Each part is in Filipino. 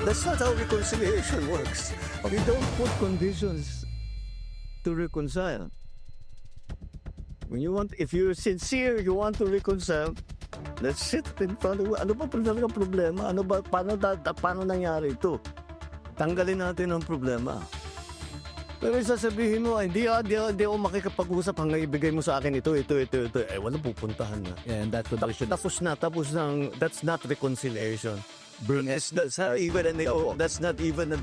That's not how reconciliation works. We don't put conditions to reconcile. When you want, if you're sincere, you want to reconcile, let's sit in front of, ano ba talaga problema? Ano ba, paano nangyari ito? Tanggalin natin ang problema. Pero sasabihin mo, hindi ako makikipag-usap hanggang ibigay mo sa akin ito. Eh, walang pupuntahan na. Yeah, and that could actually... Tapos that's not reconciliation. That's not even a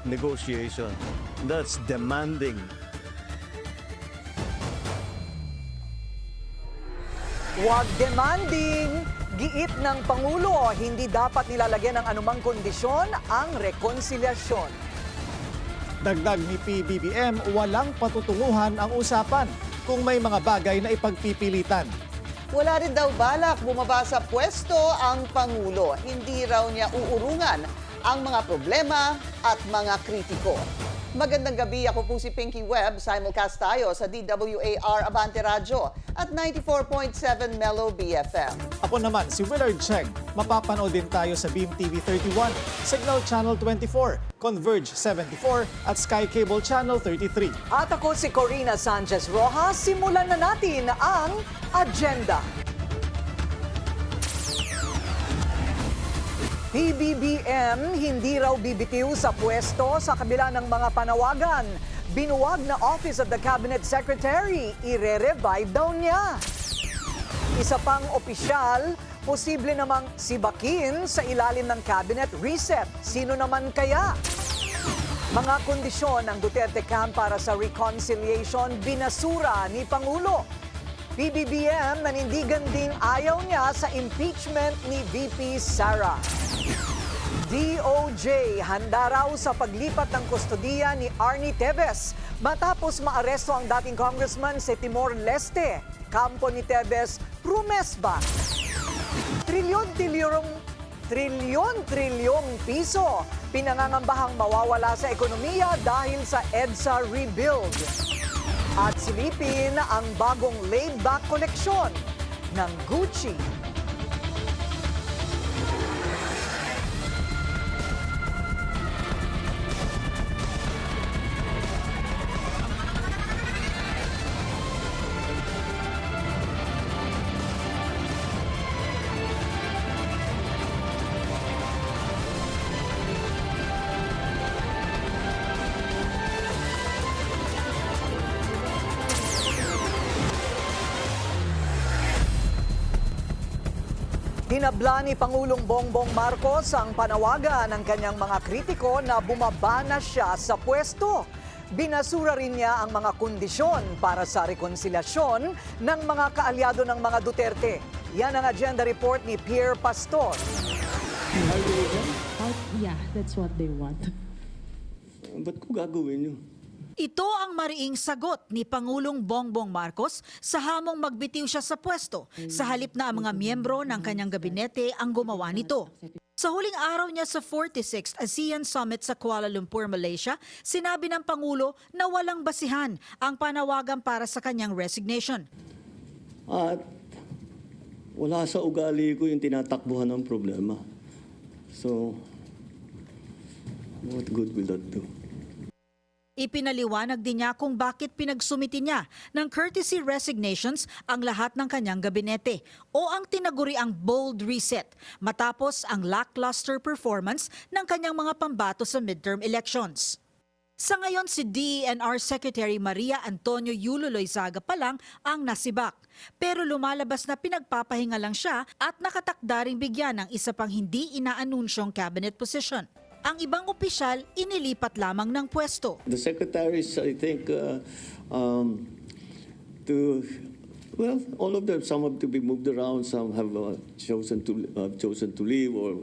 negotiation. That's demanding. Huwag demanding! Giit ng Pangulo, hindi dapat nilalagyan ng anumang kondisyon ang rekonsilyasyon. Dagdag ni PBBM, walang patutunguhan ang usapan kung may mga bagay na ipagpipilitan. Wala rin daw balak bumaba sa pwesto ang Pangulo. Hindi raw niya uurungan ang mga problema at mga kritiko. Magandang gabi, ako po si Pinky Webb. Simulcast tayo sa DWAR Abante Radyo at 94.7 Mellow BFM. Ako naman si Willard Cheng. Mapapanood din tayo sa Beam TV 31, Signal Channel 24, Converge 74 at Sky Cable Channel 33. At ako si Corina Sanchez Rojas. Simulan na natin ang agenda. PBBM hindi raw bibitiw sa pwesto sa kabila ng mga panawagan. Binuwag na Office of the Cabinet Secretary, ire-revive daw niya. Isa pang opisyal, posible namang sibakin sa ilalim ng cabinet reset. Sino naman kaya? Mga kondisyon ng Duterte camp para sa reconciliation binasura ni Pangulo. PBBM nanindigan ding ayaw niya sa impeachment ni VP Sara. DOJ handa raw sa paglipat ng kustodiya ni Arnie Teves matapos maaresto ang dating congressman sa Timor-Leste. Kampo ni Teves, Rumes ba? Trilyon-trilyong piso pinangangambahang mawawala sa ekonomiya dahil sa EDSA rebuild. At silipin ang bagong laid-back koleksyon ng Gucci. Hinabla ni Pangulong Bongbong Marcos ang panawagan ng kanyang mga kritiko na bumaba na siya sa pwesto. Binasura rin niya ang mga kondisyon para sa rekonsilyasyon ng mga kaalyado ng mga Duterte. Yan ang agenda report ni Pierre Pastor. Yeah, that's what they want. Ba't ko gagawin yun? Ito ang mariing sagot ni Pangulong Bongbong Marcos sa hamong magbitiw siya sa pwesto sa halip na ang mga miyembro ng kanyang gabinete ang gumawa nito. Sa huling araw niya sa 46th ASEAN Summit sa Kuala Lumpur, Malaysia, sinabi ng Pangulo na walang basihan ang panawagan para sa kanyang resignation. At wala sa ugali ko yung tinatakbuhan ng problema. So, what good will that do? Ipinaliwanag din niya kung bakit pinagsumiti niya ng courtesy resignations ang lahat ng kanyang gabinete o ang tinaguriang bold reset matapos ang lackluster performance ng kanyang mga pambato sa midterm elections. Sa ngayon, si DENR Secretary Maria Antonio Yulo Loizaga pa lang ang nasibak. Pero lumalabas na pinagpapahinga lang siya at nakatakda ring bigyan ng isa pang hindi inaanunsyong cabinet position. Ang ibang opisyal inilipat lamang ng pwesto. The secretaries, I think, all of them, some have to be moved around, some have chosen to leave or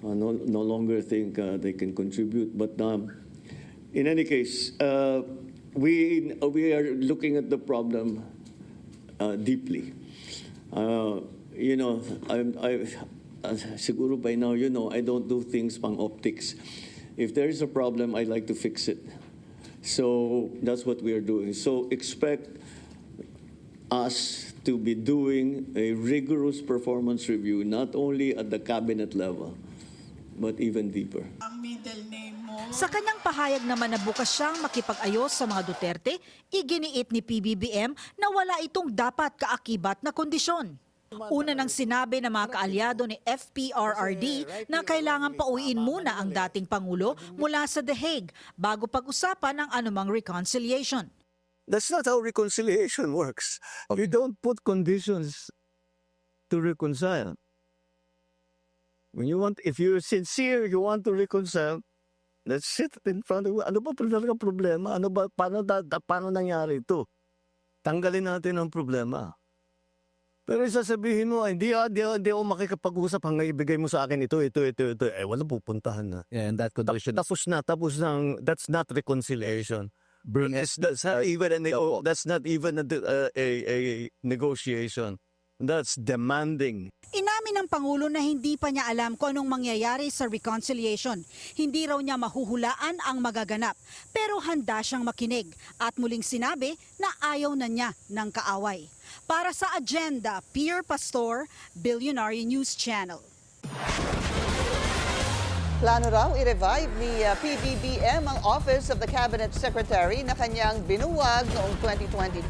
no longer think they can contribute. But in any case, we are looking at the problem deeply. Siguro by now, I don't do things pang optics. If there is a problem, I like to fix it. So that's what we are doing. So expect us to be doing a rigorous performance review, not only at the cabinet level, but even deeper. Sa kanyang pahayag naman na bukas siyang makipag-ayos sa mga Duterte, iginiit ni PBBM na wala itong dapat kaakibat na kondisyon. Una nang sinabi ng mga kaalyado ni FPRRD na kailangan pauwiin muna ang dating Pangulo mula sa The Hague bago pag-usapan ang anumang reconciliation. That's not how reconciliation works. You don't put conditions to reconcile. If you're sincere, you want to reconcile, let's sit in front of you. Ano ba talaga problema? Paano nangyari ito? Tanggalin natin ang problema. Pero sasabihin mo, hindi ako makikipag-usap hanggang ibigay mo sa akin ito. Wala pupuntahan na. Yeah, and that condition. Tapos na. That's not reconciliation. That's not even a negotiation. That's demanding. Inamin ng Pangulo na hindi pa niya alam kung anong mangyayari sa reconciliation. Hindi raw niya mahuhulaan ang magaganap. Pero handa siyang makinig at muling sinabi na ayaw na niya ng kaaway. Para sa Agenda, Pierre Pastor, Billionaire News Channel. Plano raw i-revive ni PBBM ang Office of the Cabinet Secretary na kanyang binuwag noong 2022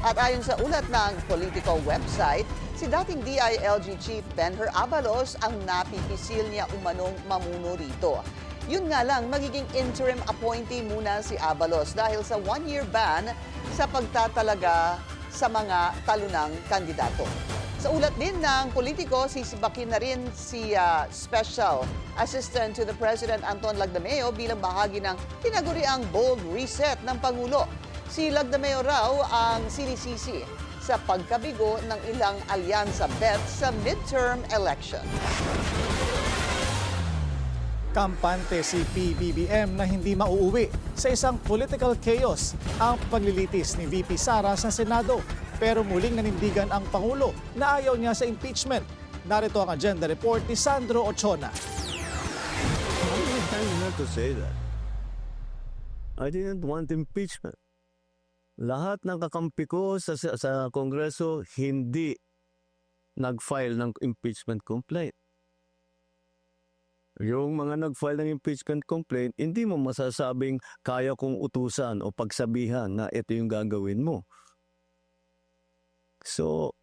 at ayon sa ulat ng Politico website, si dating DILG Chief Benher Abalos ang napipisil niya umanong mamuno rito. Yun nga lang, magiging interim appointee muna si Abalos dahil sa one-year ban sa pagtatalaga sa mga talunang kandidato. Sa ulat din ng Politico, sisibakin na rin si Special Assistant to the President Anton Lagdameo bilang bahagi ng tinaguriang bold reset ng Pangulo. Si Lagdameo raw ang sinisisi sa pagkabigo ng ilang alyansa bet sa midterm election. Kampante si PBBM na hindi mauuwi sa isang political chaos ang paglilitis ni VP Sara sa Senado. Pero muling nanindigan ang Pangulo na ayaw niya sa impeachment. Narito ang agenda report ni Sandro Ochona. I didn't have to say that. I didn't want impeachment. Lahat ng kakampi ko sa Kongreso hindi nag-file ng impeachment complaint. Yung mga nag-file ng impeachment complaint, hindi mo masasabing kaya kong utusan o pagsabihan na ito yung gagawin mo. So,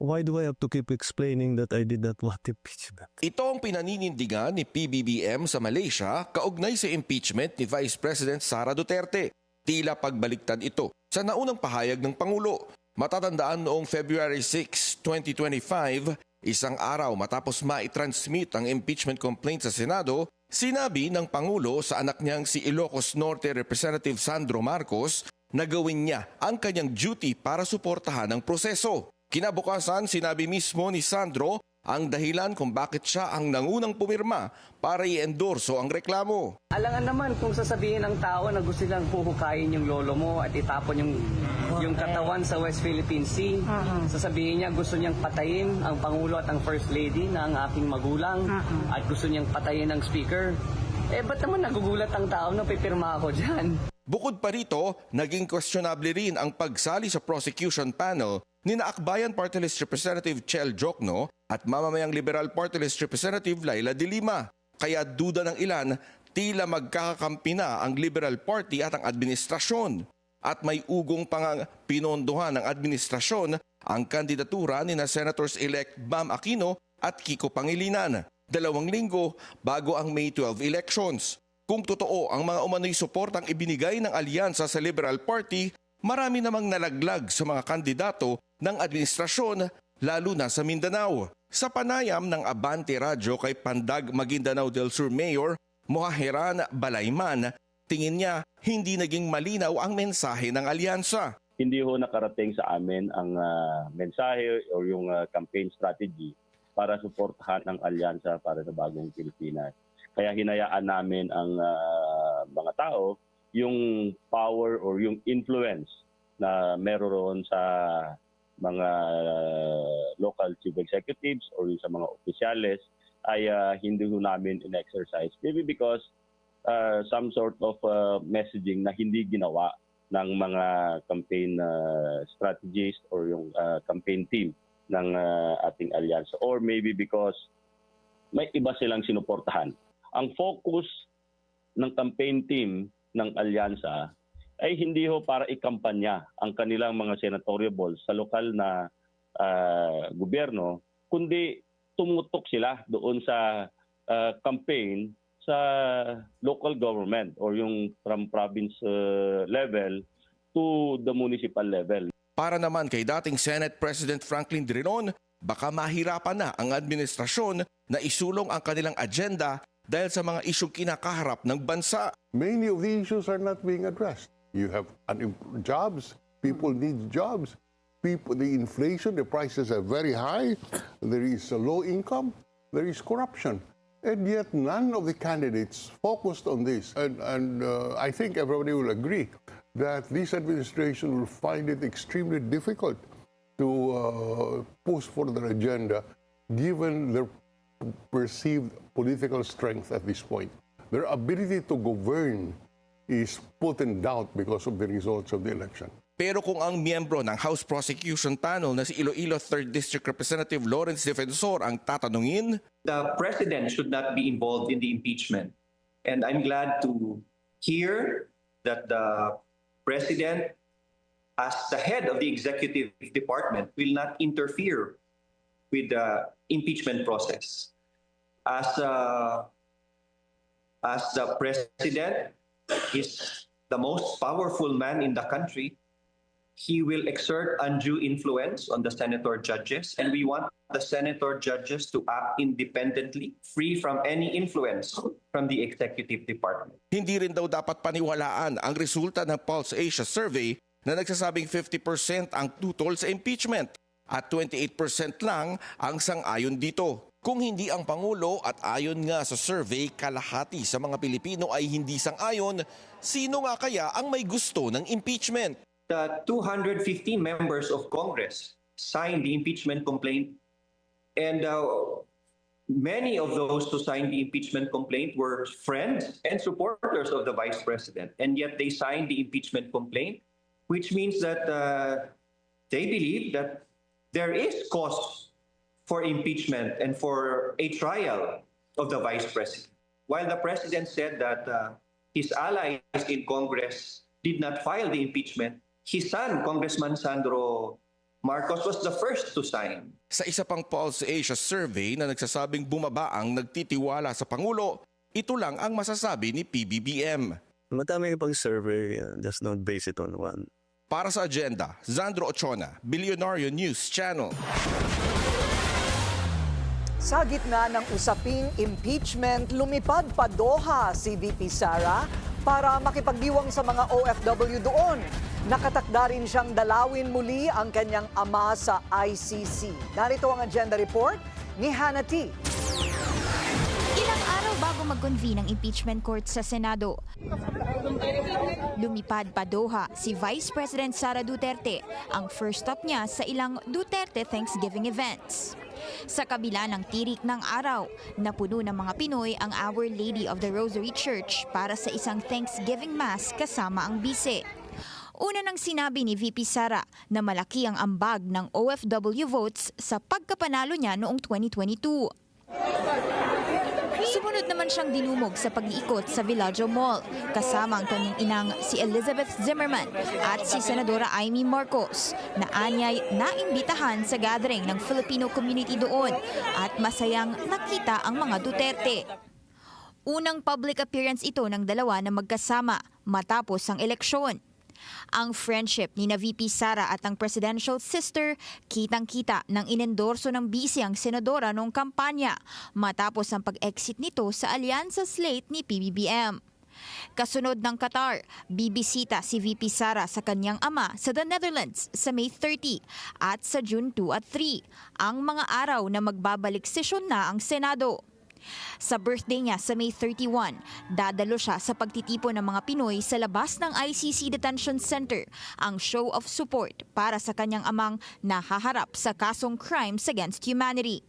why do I have to keep explaining that I did not want impeachment? Ito ang pinaninindigan ni PBBM sa Malaysia kaugnay sa impeachment ni Vice President Sara Duterte. Tila pagbaliktad ito sa naunang pahayag ng Pangulo. Matatandaan noong February 6, 2025, isang araw matapos ma-transmit ang impeachment complaint sa Senado, sinabi ng Pangulo sa anak niyang si Ilocos Norte Representative Sandro Marcos na gawin niya ang kanyang duty para suportahan ang proseso. Kinabukasan, sinabi mismo ni Sandro ang dahilan kung bakit siya ang nangunang pumirma para i-endorso ang reklamo. Alangan naman kung sasabihin ng tao na gusto nilang huhukayin yung lolo mo at itapon yung katawan sa West Philippine Sea. Sasabihin niya gusto niyang patayin ang Pangulo at ang First Lady na ang aking magulang at gusto niyang patayin ang Speaker. Ba't naman nagugulat ang tao na pipirma ako dyan? Bukod pa rito, naging questionable rin ang pagsali sa prosecution panel ni Akbayan Party List Representative Chel Jokno at Mamamayang Liberal Party List Representative Laila de Lima. Kaya duda ng ilan, tila magkakakampi na ang Liberal Party at ang administrasyon. At may ugong pang pinondohan ng administrasyon ang kandidatura ni na Senators-elect Bam Aquino at Kiko Pangilinan. 2 linggo bago ang May 12 elections. Kung totoo ang mga umano'y suportang ibinigay ng alyansa sa Liberal Party, marami namang nalaglag sa mga kandidato ng administrasyon, lalo na sa Mindanao. Sa panayam ng Abante Radyo kay Pandag Maguindanao del Sur Mayor Mohaheran Balayman, tingin niya hindi naging malinaw ang mensahe ng alyansa. Hindi ho nakarating sa amin ang mensahe o yung campaign strategy para suportahan ang alyansa para sa bagong Pilipinas. Kaya hinayaan namin ang mga tao yung power or yung influence na meron sa mga local chief executives or sa mga opisyales ay hindi ho namin in-exercise. Maybe because some sort of messaging na hindi ginawa ng mga campaign strategist or yung campaign team ng ating alyansa. Or maybe because may iba silang sinuportahan. Ang focus ng campaign team ng alyansa ay hindi ho para ikampanya ang kanilang mga senatorial balls sa lokal na gobyerno, kundi tumutok sila doon sa campaign sa local government or yung from province level to the municipal level. Para naman kay dating Senate President Franklin Drilon, baka mahirapan na ang administrasyon na isulong ang kanilang agenda dahil sa mga isyong kinakaharap ng bansa. Many of the issues are not being addressed. You have jobs, people need jobs. The inflation, the prices are very high. There is a low income. There is corruption. And yet none of the candidates focused on this. And I think everybody will agree that this administration will find it extremely difficult to push for their agenda given their perceived political strength at this point. Their ability to govern is put in doubt because of the results of the election. Pero kung ang miyembro ng House Prosecution Panel na si Iloilo 3rd District Representative Lawrence Defensor ang tatanungin, the president should not be involved in the impeachment. And I'm glad to hear that the president, as the head of the executive department, will not interfere with the impeachment process. As the president is the most powerful man in the country, he will exert undue influence on the senator judges, and we want the senator judges to act independently, free from any influence from the executive department. hindi rin daw dapat paniwalaan ang resulta ng Pulse Asia survey na nagsasabing 50% ang tutol sa impeachment at 28% lang ang sang-ayon dito. Kung hindi ang Pangulo at ayon nga sa survey, kalahati sa mga Pilipino ay hindi sang-ayon, sino nga kaya ang may gusto ng impeachment? The 215 members of Congress signed the impeachment complaint, and many of those who signed the impeachment complaint were friends and supporters of the Vice President, and yet they signed the impeachment complaint, which means that they believe that there is cause for impeachment and for a trial of the Vice President. While the President said that his allies in Congress did not file the impeachment, his son, Congressman Sandro Marcos, was the first to sign. Sa isa pang Pulse Asia survey na nagsasabing bumaba ang nagtitiwala sa Pangulo, ito lang ang masasabi ni PBBM. Madami pang survey, just don't base it on one. Para sa agenda, Zandro Ochona, Billionario News Channel. Sa gitna ng usaping impeachment, lumipad pa Doha si VP Sara para makipagdiwang sa mga OFW doon. Nakatakda rin siyang dalawin muli ang kanyang ama sa ICC. Narito ang agenda report ni Hannah T. Ilang araw bago mag-convene ang impeachment court sa Senado, lumipad pa Doha si Vice President Sara Duterte, ang first stop niya sa ilang Duterte Thanksgiving events. Sa kabila ng tirik ng araw, napuno ng mga Pinoy ang Our Lady of the Rosary Church para sa isang Thanksgiving Mass kasama ang bise. Una nang sinabi ni VP Sara na malaki ang ambag ng OFW votes sa pagkapanalo niya noong 2022. Sumunod naman siyang dinumog sa pag-iikot sa Villaggio Mall kasama ang kanyang inang si Elizabeth Zimmerman at si Senadora Amy Marcos na anyay naimbitahan sa gathering ng Filipino community doon at masayang nakita ang mga Duterte. Unang public appearance ito ng dalawa na magkasama matapos ang eleksyon. Ang friendship ni na VP Sara at ang presidential sister kitang-kita nang inendorso ng bise ang senadora noong kampanya matapos ang pag-exit nito sa alyansa slate ni PBBM. Kasunod ng Qatar, bibisita si VP Sara sa kanyang ama sa the Netherlands sa May 30 at sa June 2 at 3, ang mga araw na magbabalik sesyon na ang Senado. Sa birthday niya sa May 31, dadalo siya sa pagtitipon ng mga Pinoy sa labas ng ICC Detention Center, ang show of support para sa kanyang amang nahaharap sa kasong crimes against humanity.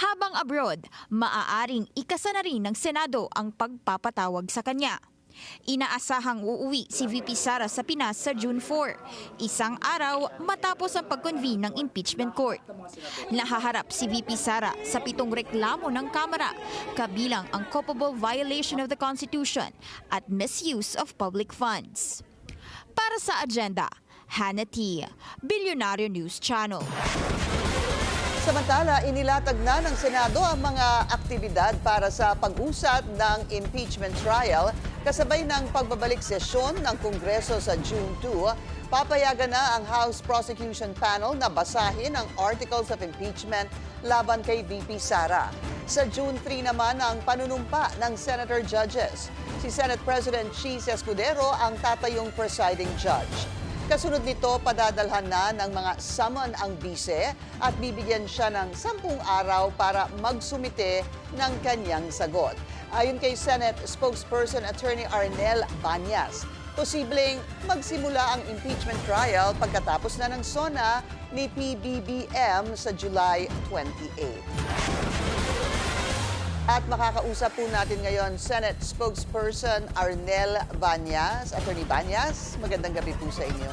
Habang abroad, maaaring ikasa na rin ng Senado ang pagpapatawag sa kanya. Inaasahang uuwi si VP Sara sa Pinas sa June 4, isang araw matapos ang pag-convene ng impeachment court. Nahaharap si VP Sara sa 7 reklamo ng Kamara, kabilang ang culpable violation of the Constitution at misuse of public funds. Para sa agenda, Hannah T., Bilyonaryo News Channel. Samantala, inilatag na ng Senado ang mga aktibidad para sa pag-usad ng impeachment trial kasabay ng pagbabalik sesyon ng Kongreso sa June 2. Papayagan na ang House Prosecution Panel na basahin ang Articles of Impeachment laban kay VP Sara. Sa June 3 naman ang panunumpa ng Senator Judges. Si Senate President Cheese Escudero ang tatayong presiding judge. Kasunod nito, padadalhan na ng mga summon ang bise at bibigyan siya ng 10 araw para magsumite ng kanyang sagot. Ayon kay Senate spokesperson Attorney Arnel Banyas, posibleng magsimula ang impeachment trial pagkatapos na ng SONA ni PBBM sa July 28. At makakausap po natin ngayon Senate spokesperson Arnel Banyas. Attorney Banyas, magandang gabi po sa inyo.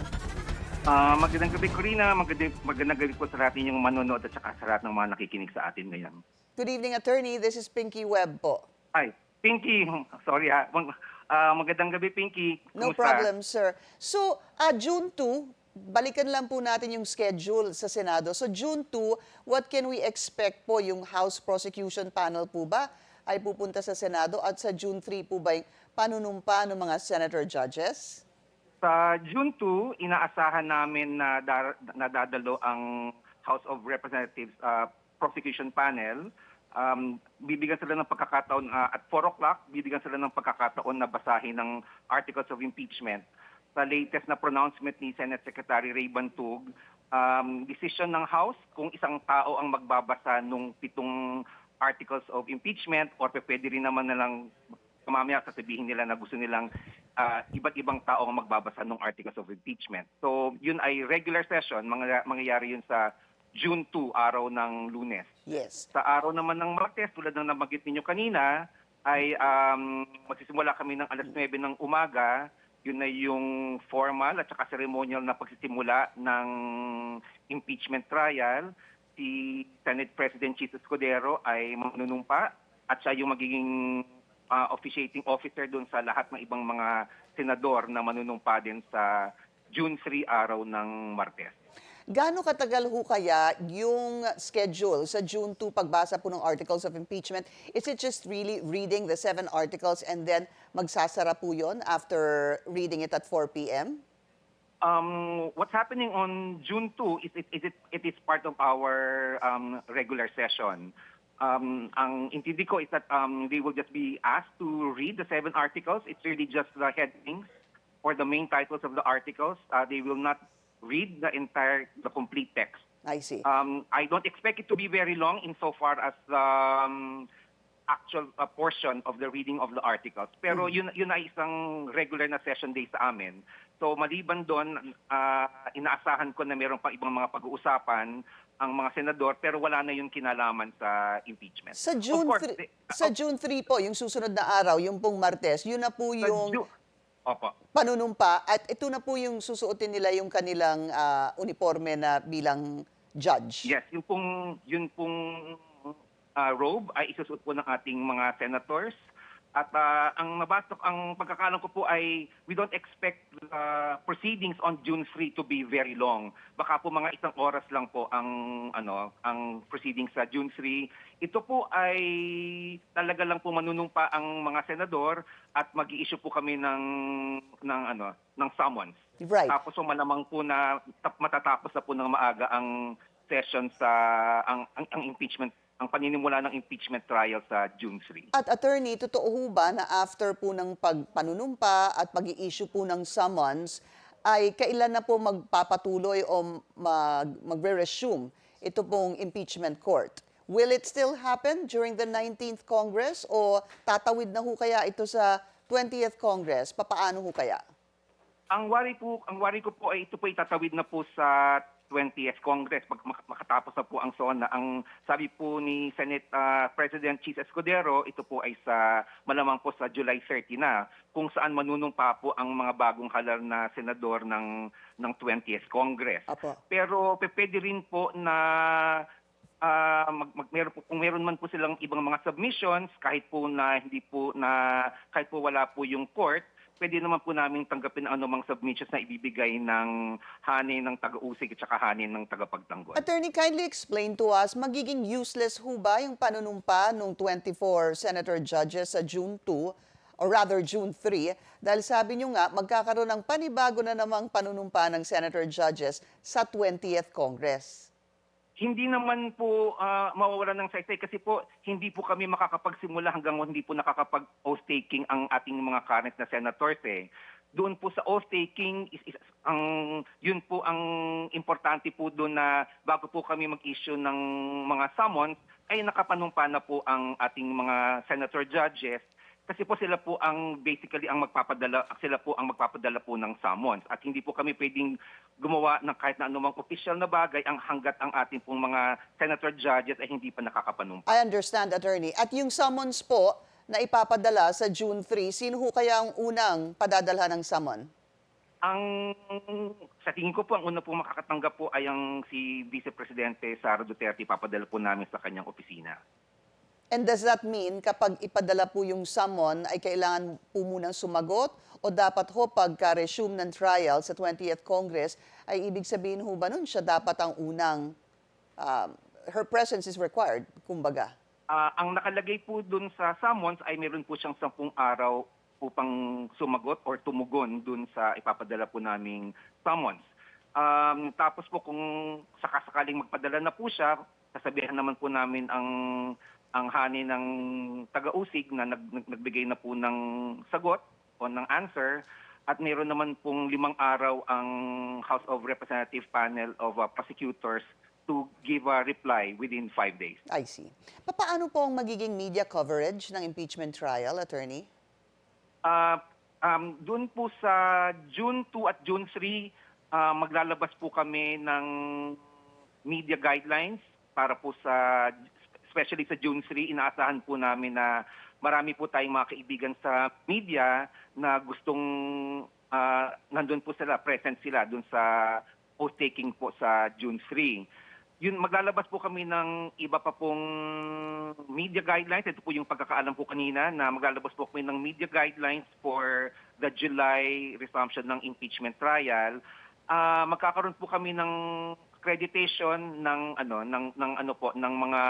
Magandang gabi, Corina. Magandang gabi po sa lahat ninyong manonood at saka sa lahat ng mga nakikinig sa atin ngayon. Good evening, Attorney. This is Pinky Webb po. Hi, Pinky. Sorry ha. Magandang gabi, Pinky. No Kumusta? problem, sir. So, June 2, balikan lang po natin yung schedule sa Senado. So, June 2, what can we expect po? Yung House Prosecution Panel po ba ay pupunta sa Senado? At sa June 3 po ba yung panunumpa ng mga Senator Judges? Sa June 2, inaasahan namin na dadalo ang House of Representatives Prosecution Panel. Bibigyan sila ng pagkakataon at 4 o'clock, bibigyan sila ng pagkakataon na basahin ng Articles of Impeachment. Sa latest na pronouncement ni Senate Secretary Ray Bantug, decision ng House kung isang tao ang magbabasa ng 7 Articles of Impeachment or pwede rin naman nalang mamaya sasabihin nila na gusto nilang iba't ibang tao ang magbabasa ng Articles of Impeachment. So yun ay regular session, mangyayari yun sa June 2, araw ng Lunes. Yes. Sa araw naman ng Martes, tulad ng nabanggit ninyo kanina, ay magsisimula kami ng alas 9 ng umaga. Yun na yung formal at saka ceremonial na pagsisimula ng impeachment trial. Si Senate President Cheese Escudero ay manunumpa at siya yung magiging officiating officer doon sa lahat ng ibang mga senador na manunumpa din sa June 3, araw ng Martes. Gaano katagal ho kaya yung schedule sa June 2 pagbasa po ng Articles of Impeachment? Is it just really reading the 7 articles and then magsasara po yun after reading it at 4 p.m.? What's happening on June 2 it is part of our regular session. Ang intindi ko is that they will just be asked to read the 7 articles. It's really just the headings or the main titles of the articles. They will not read the complete text. I see. I don't expect it to be very long insofar as the actual portion of the reading of the articles. Pero yun ay isang regular na session day sa amin. So maliban doon, inaasahan ko na mayroon pa ibang mga pag-uusapan ang mga senador pero wala na yung kinalaman sa impeachment. Sa June 3 po, yung susunod na araw, yung pong Martes, yun na po yung Opo. panunumpa at ito na po yung susuotin nila yung kanilang uniforme na bilang judge. Yes, yun pong robe ay isusuot po ng ating mga senators. At ang pagkakalam ko po ay we don't expect proceedings on June 3 to be very long. Baka po mga 1 oras lang po ang proceedings sa June 3. Ito po ay talaga lang po manunumpa ang mga senador at mag-i-issue po kami ng summons. Right. Tapos malamang po na matatapos na po ng maaga ang session sa ang impeachment, ang paninimula ng impeachment trial sa June 3. At attorney, totoo ho ba na after po ng pagpanunumpa at pag-i-issue po ng summons, ay kailan na po magpapatuloy o magre-resume ito pong impeachment court? Will it still happen during the 19th Congress o tatawid na ho kaya ito sa 20th Congress? Papaano ho kaya? Ang worry ko po ay ito po itatawid na po sa 20th Congress pag makatapos na po ang SONA. Ang sabi po ni Senate President Cheese Escudero, ito po ay malamang po sa July 30 na, kung saan manunumpa po ang mga bagong halal na senador ng 20th Congress. Apo. Pero pwede rin po na kung meron man po silang ibang mga submissions, kahit po wala po yung court, pwede naman po namin tanggapin ang anumang submissions na ibibigay ng hanin ng taga-usig at saka hanin ng tagapagtanggol. Attorney, kindly explain to us, magiging useless ho ba yung panunumpa ng 24 senator judges sa June 2, or rather June 3, dahil sabi nyo nga, magkakaroon ng panibago na namang panunumpa ng senator judges sa 20th Congress? Hindi naman po mawawalan ng saysay kasi po hindi po kami makakapagsimula hanggang hindi po nakakapag-oath taking ang ating mga current na senators eh. Doon po sa oath taking, yun po ang importante po doon na bago po kami mag-issue ng mga summons ay nakapanumpa na po ang ating mga senator judges. Kasi po sila po ang magpapadala po ng summons at hindi po kami pwedeng gumawa ng kahit na anumang official na bagay hanggat ang ating pong mga senator judges ay hindi pa nakakapanumpa. I understand, Attorney. At yung summons po na ipapadala sa June 3, sino ho kaya ang unang padadalhan ng summon? Sa tingin ko po, ang una po makakatanggap po ay si Vice Presidente Sara Duterte. Papadala po namin sa kanyang opisina. And does that mean kapag ipadala po yung summon ay kailangan po munang sumagot o dapat ho pagka-resume ng trial sa 20th Congress ay ibig sabihin ho ba nun siya dapat ang unang, her presence is required, kumbaga? Ang nakalagay po dun sa summons ay meron po siyang 10 araw upang sumagot or tumugon dun sa ipapadala po naming summons. Tapos po kung sakasakaling magpadala na po siya, sasabihan naman po namin ang hanin ng taga-usig na nagbigay na po ng sagot o ng answer at mayroon naman pong 5 araw ang House of Representative Panel of Prosecutors to give a reply within 5 days. I see. Paano po ang magiging media coverage ng impeachment trial, Attorney? Doon po sa June 2 at June 3, maglalabas po kami ng media guidelines para po especially sa June 3, inaasahan po namin na marami po tayong mga kaibigan sa media na gustong nandun po sila, present sila dun sa oath taking po sa June 3. Yun, maglalabas po kami ng iba pa pong media guidelines. Ito po yung pagkakaalam po kanina na maglalabas po kami ng media guidelines for the July resumption ng impeachment trial. Magkakaroon po kami ng accreditation ng mga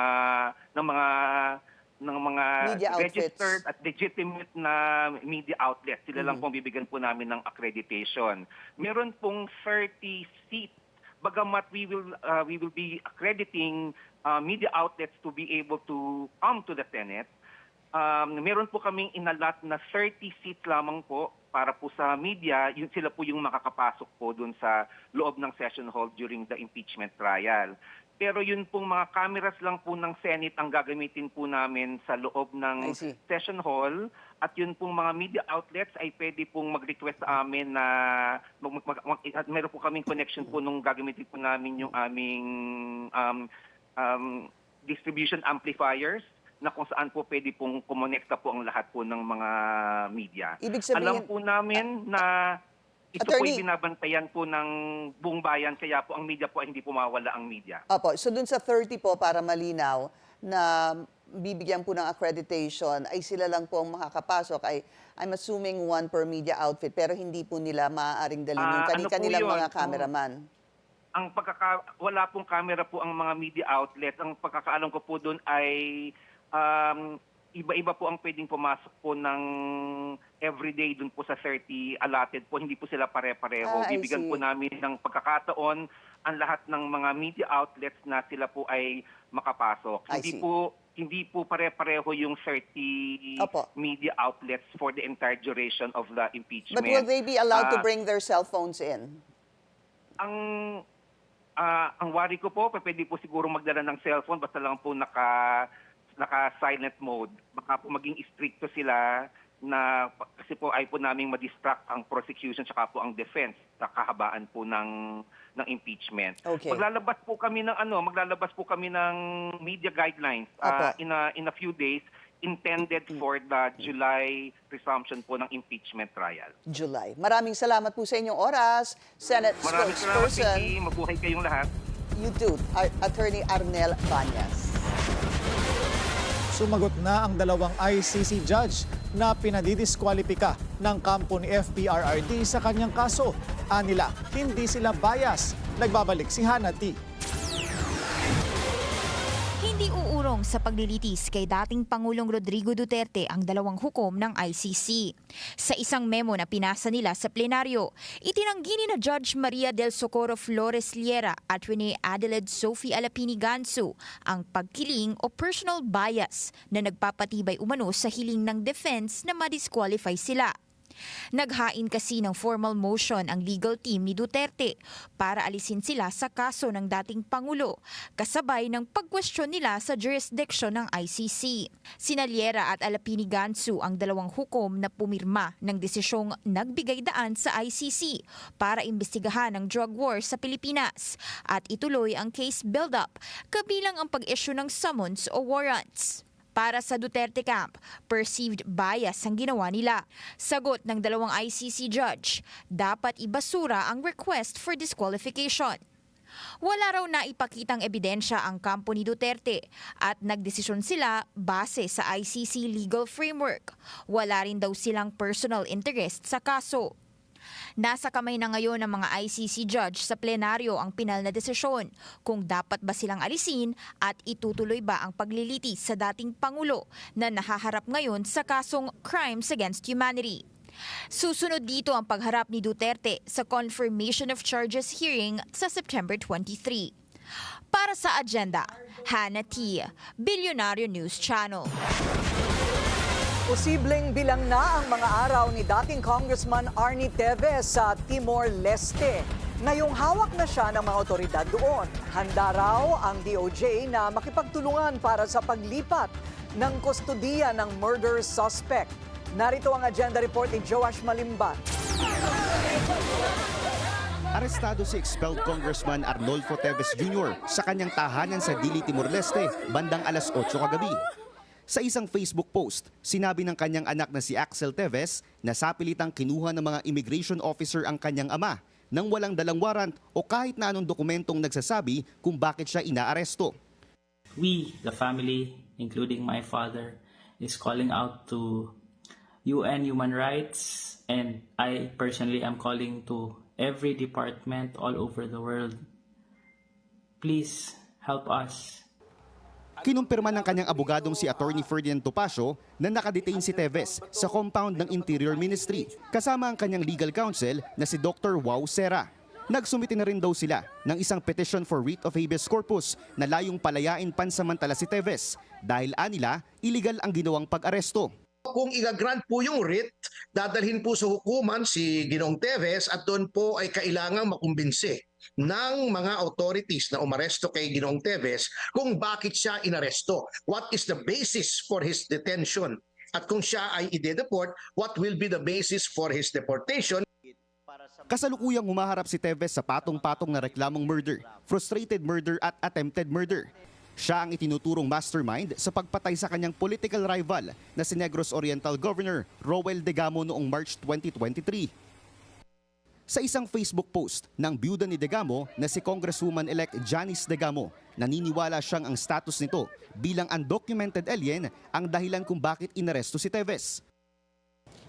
media registered at legitimate na media outlets. Sila lang pong bibigyan po namin ng accreditation. Meron pong 30 seats. Bagamat we will be accrediting media outlets to be able to come to the Senate. Meron po kaming inalat na 30 seats lamang po para po sa media, sila po yung makakapasok po dun sa loob ng session hall during the impeachment trial. Pero yun pong mga cameras lang po ng Senate ang gagamitin po namin sa loob ng session hall at yun pong mga media outlets ay pwede pong mag-request sa amin na meron po kaming connection po nung gagamitin po namin yung aming distribution amplifiers na kung saan po pwede pong kumonekta po ang lahat po ng mga media. Ibig sabihin, alam po namin na ito po ay binabantayan po ng buong bayan, kaya po ang media po ay hindi po mawala ang media. Opo, so dun sa 30 po para malinaw na bibigyan po ng accreditation ay sila lang po ang makakapasok. I'm assuming 1 per media outfit pero hindi po nila maaaring dalhin yung kanilang mga cameraman. Wala pong camera po ang mga media outlet. Ang pagkakaalam ko po doon ay iba-iba po ang pwedeng pumasok po ng everyday dun po sa 30 allotted po. Hindi po sila pare-pareho. Bibigyan po namin ng pagkakataon ang lahat ng mga media outlets na sila po ay makapasok. Hindi po pare-pareho yung 30 media outlets for the entire duration of the impeachment. But will they be allowed to bring their cell phones in? Ang worry ko po, pwede po siguro magdala ng cellphone basta lang po naka-silent mode. Baka po maging stricto sila na kasi po ay po naming ma-distract ang prosecution tsaka po ang defense sa kahabaan po ng impeachment. Okay. Maglalabas po kami ng media guidelines Opo. in a few days intended for the July resumption po ng impeachment trial. July. Maraming salamat po sa inyong oras, Senate Maraming salamat, spokesperson. Vicky. Mabuhay kayong lahat. You too, Attorney Arnel Banyas. Sumagot na ang dalawang ICC judge na pinadidiskwalipika ng kampo ni FPRRD sa kanyang kaso. Anila, hindi sila bias. Nagbabalik si Hannah T. Hindi uurong sa paglilitis kay dating Pangulong Rodrigo Duterte ang dalawang hukom ng ICC. Sa isang memo na pinasa nila sa plenaryo, itinanggi ni na Judge Maria del Socorro Flores Liera at Rene Adelaide Sophie Alapini Gansu ang pagkiling o personal bias na nagpapatibay umano sa hiling ng defense na ma-disqualify sila. Naghain kasi ng formal motion ang legal team ni Duterte para alisin sila sa kaso ng dating Pangulo, kasabay ng pagkwestiyon nila sa jurisdiction ng ICC. Sina Liera at Alapini Gansu ang dalawang hukom na pumirma ng desisyong nagbigay daan sa ICC para imbestigahan ang drug war sa Pilipinas at ituloy ang case build-up kabilang ang pag-issue ng summons o warrants. Para sa Duterte camp, perceived bias ang ginawa nila. Sagot ng dalawang ICC judge, dapat ibasura ang request for disqualification. Wala raw na ipakitang ebidensya ang kampo ni Duterte at nagdesisyon sila base sa ICC legal framework. Wala rin daw silang personal interest sa kaso. Nasa kamay na ngayon ng mga ICC judge sa plenaryo ang pinal na desisyon kung dapat ba silang alisin at itutuloy ba ang paglilitis sa dating Pangulo na nahaharap ngayon sa kasong Crimes Against Humanity. Susunod dito ang pagharap ni Duterte sa confirmation of charges hearing sa September 23. Para sa agenda, Hannah T, Bilyonaryo News Channel. Posibleng bilang na ang mga araw ni dating Congressman Arnie Teves sa Timor-Leste. Ngayong hawak na siya ng mga otoridad doon. Handa raw ang DOJ na makipagtulungan para sa paglipat ng kustodiya ng murder suspect. Narito ang agenda report ni Joash Malimban. Arestado si expelled Congressman Arnolfo Teves Jr. sa kanyang tahanan sa Dili, Timor-Leste, bandang alas 8 kagabi. Sa isang Facebook post, sinabi ng kanyang anak na si Axel Teves na sapilitang kinuha ng mga immigration officer ang kanyang ama nang walang dalang warrant o kahit na anong dokumentong nagsasabi kung bakit siya inaaresto. We, the family, including my father, is calling out to UN Human Rights, and I personally am calling to every department all over the world. Please help us. Kinumpirma ng kanyang abogadong si Attorney Ferdinand Topacio na nakadetain si Teves sa compound ng Interior Ministry kasama ang kanyang legal counsel na si Dr. Wow Serra. Nagsumiti na rin daw sila ng isang petition for writ of habeas corpus na layong palayain pansamantala si Teves dahil anila illegal ang ginawang pag-aresto. Kung i-grant po yung writ, dadalhin po sa hukuman si Ginoong Teves at doon po ay kailangang makumbinsi ng mga authorities na umaresto kay Ginoong Teves kung bakit siya inaresto. What is the basis for his detention? At kung siya ay ide-deport, what will be the basis for his deportation? Kasalukuyang humaharap si Teves sa patong-patong na reklamong murder, frustrated murder at attempted murder. Siya ang itinuturong mastermind sa pagpatay sa kanyang political rival na si Negros Oriental Governor Roel Degamo noong March 2023. Sa isang Facebook post ng byuda ni Degamo na si Congresswoman-elect Janice Degamo, naniniwala siyang ang status nito bilang undocumented alien ang dahilan kung bakit inaresto si Teves.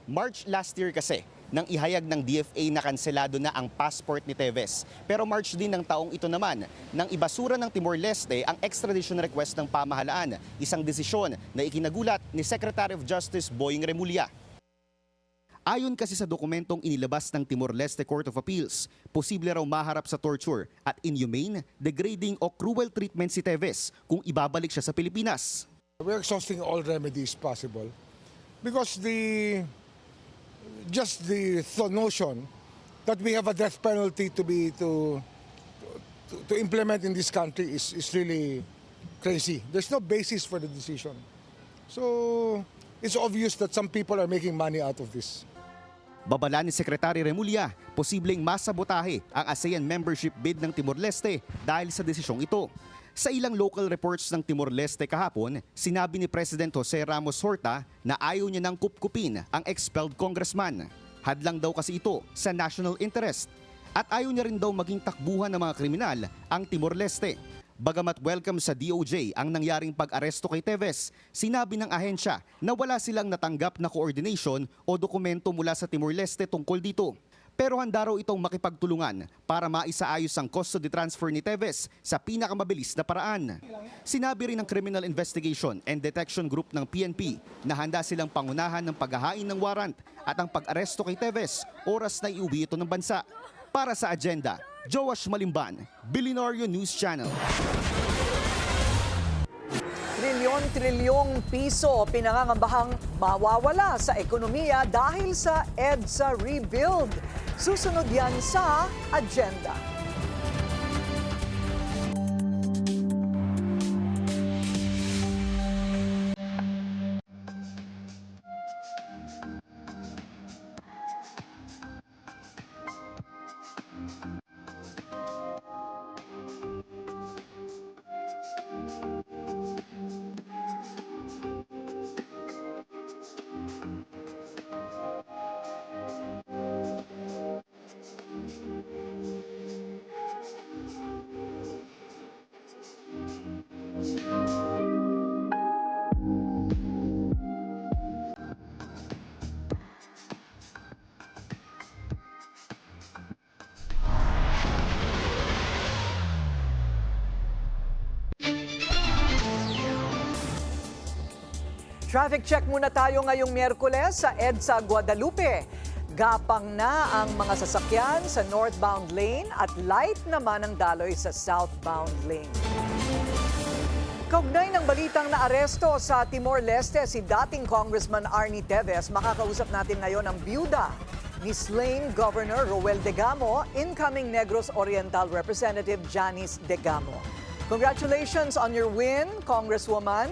March last year kasi, nang ihayag ng DFA na kanselado na ang passport ni Teves. Pero March din ng taong ito naman, nang ibasura ng Timor-Leste ang extradition request ng pamahalaan, isang desisyon na ikinagulat ni Secretary of Justice Boying Remulla. Ayon kasi sa dokumentong inilabas ng Timor-Leste Court of Appeals, posible raw maharap sa torture at inhumane, degrading o cruel treatment si Teves kung ibabalik siya sa Pilipinas. We're exhausting all remedies possible because the notion that we have a death penalty to implement in this country is really crazy. There's no basis for the decision. So it's obvious that some people are making money out of this. Babala ni Secretary Remulla, posibleng masabotahe ang ASEAN membership bid ng Timor-Leste dahil sa desisyong ito. Sa ilang local reports ng Timor-Leste kahapon, sinabi ni President Jose Ramos Horta na ayaw niya nang kupkupin ang expelled congressman. Hadlang daw kasi ito sa national interest. At ayaw niya rin daw maging takbuhan ng mga kriminal ang Timor-Leste. Bagamat welcome sa DOJ ang nangyaring pag-aresto kay Teves, sinabi ng ahensya na wala silang natanggap na coordination o dokumento mula sa Timor-Leste tungkol dito. Pero handa raw itong makipagtulungan para maisaayos ang custody transfer ni Teves sa pinakamabilis na paraan. Sinabi rin ng Criminal Investigation and Detection Group ng PNP na handa silang pangunahan ng paghahain ng warrant at ang pag-aresto kay Teves oras na iuwi ito ng bansa. Para sa Agenda, Joash Malimban, Billionario News Channel. Trilyon-trilyong piso pinangangambahang mawawala sa ekonomiya dahil sa EDSA rebuild. Susunod yan sa Agenda. Traffic check muna tayo ngayong Miyerkules sa EDSA Guadalupe. Gapang na ang mga sasakyan sa northbound lane at light naman ang daloy sa southbound lane. Kaugnay ng balitang na aresto sa Timor-Leste si dating Congressman Arnie Teves, makakausap natin ngayon ang byuda ni slain Governor Roel Degamo, incoming Negros Oriental Representative Janice Degamo. Congratulations on your win, Congresswoman.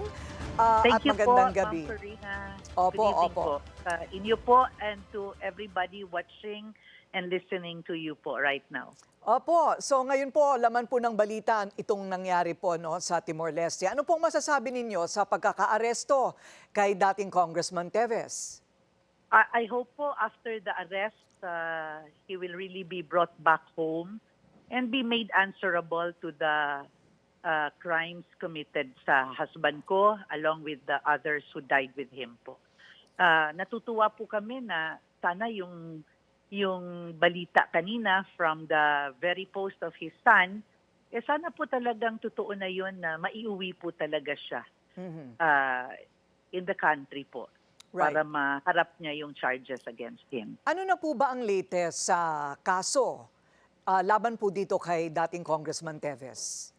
Thank at you magandang po, gabi. Ma'am Corina. Opo, Good evening opo. po. Sa inyo po and to everybody watching and listening to you po right now. Opo, so ngayon po, laman po ng balita itong nangyari po no, sa Timor-Leste. Ano pong masasabi ninyo sa pagkakaaresto kay dating Congressman Teves? I hope po after the arrest, he will really be brought back home and be made answerable to the crimes committed sa husband ko along with the others who died with him po. Natutuwa po kami na sana yung balita kanina from the very post of his son, sana po talagang totoo na yun na maiuwi po talaga siya in the country po. Right. Para maharap niya yung charges against him. Ano na po ba ang latest sa kaso laban po dito kay dating Congressman Teves?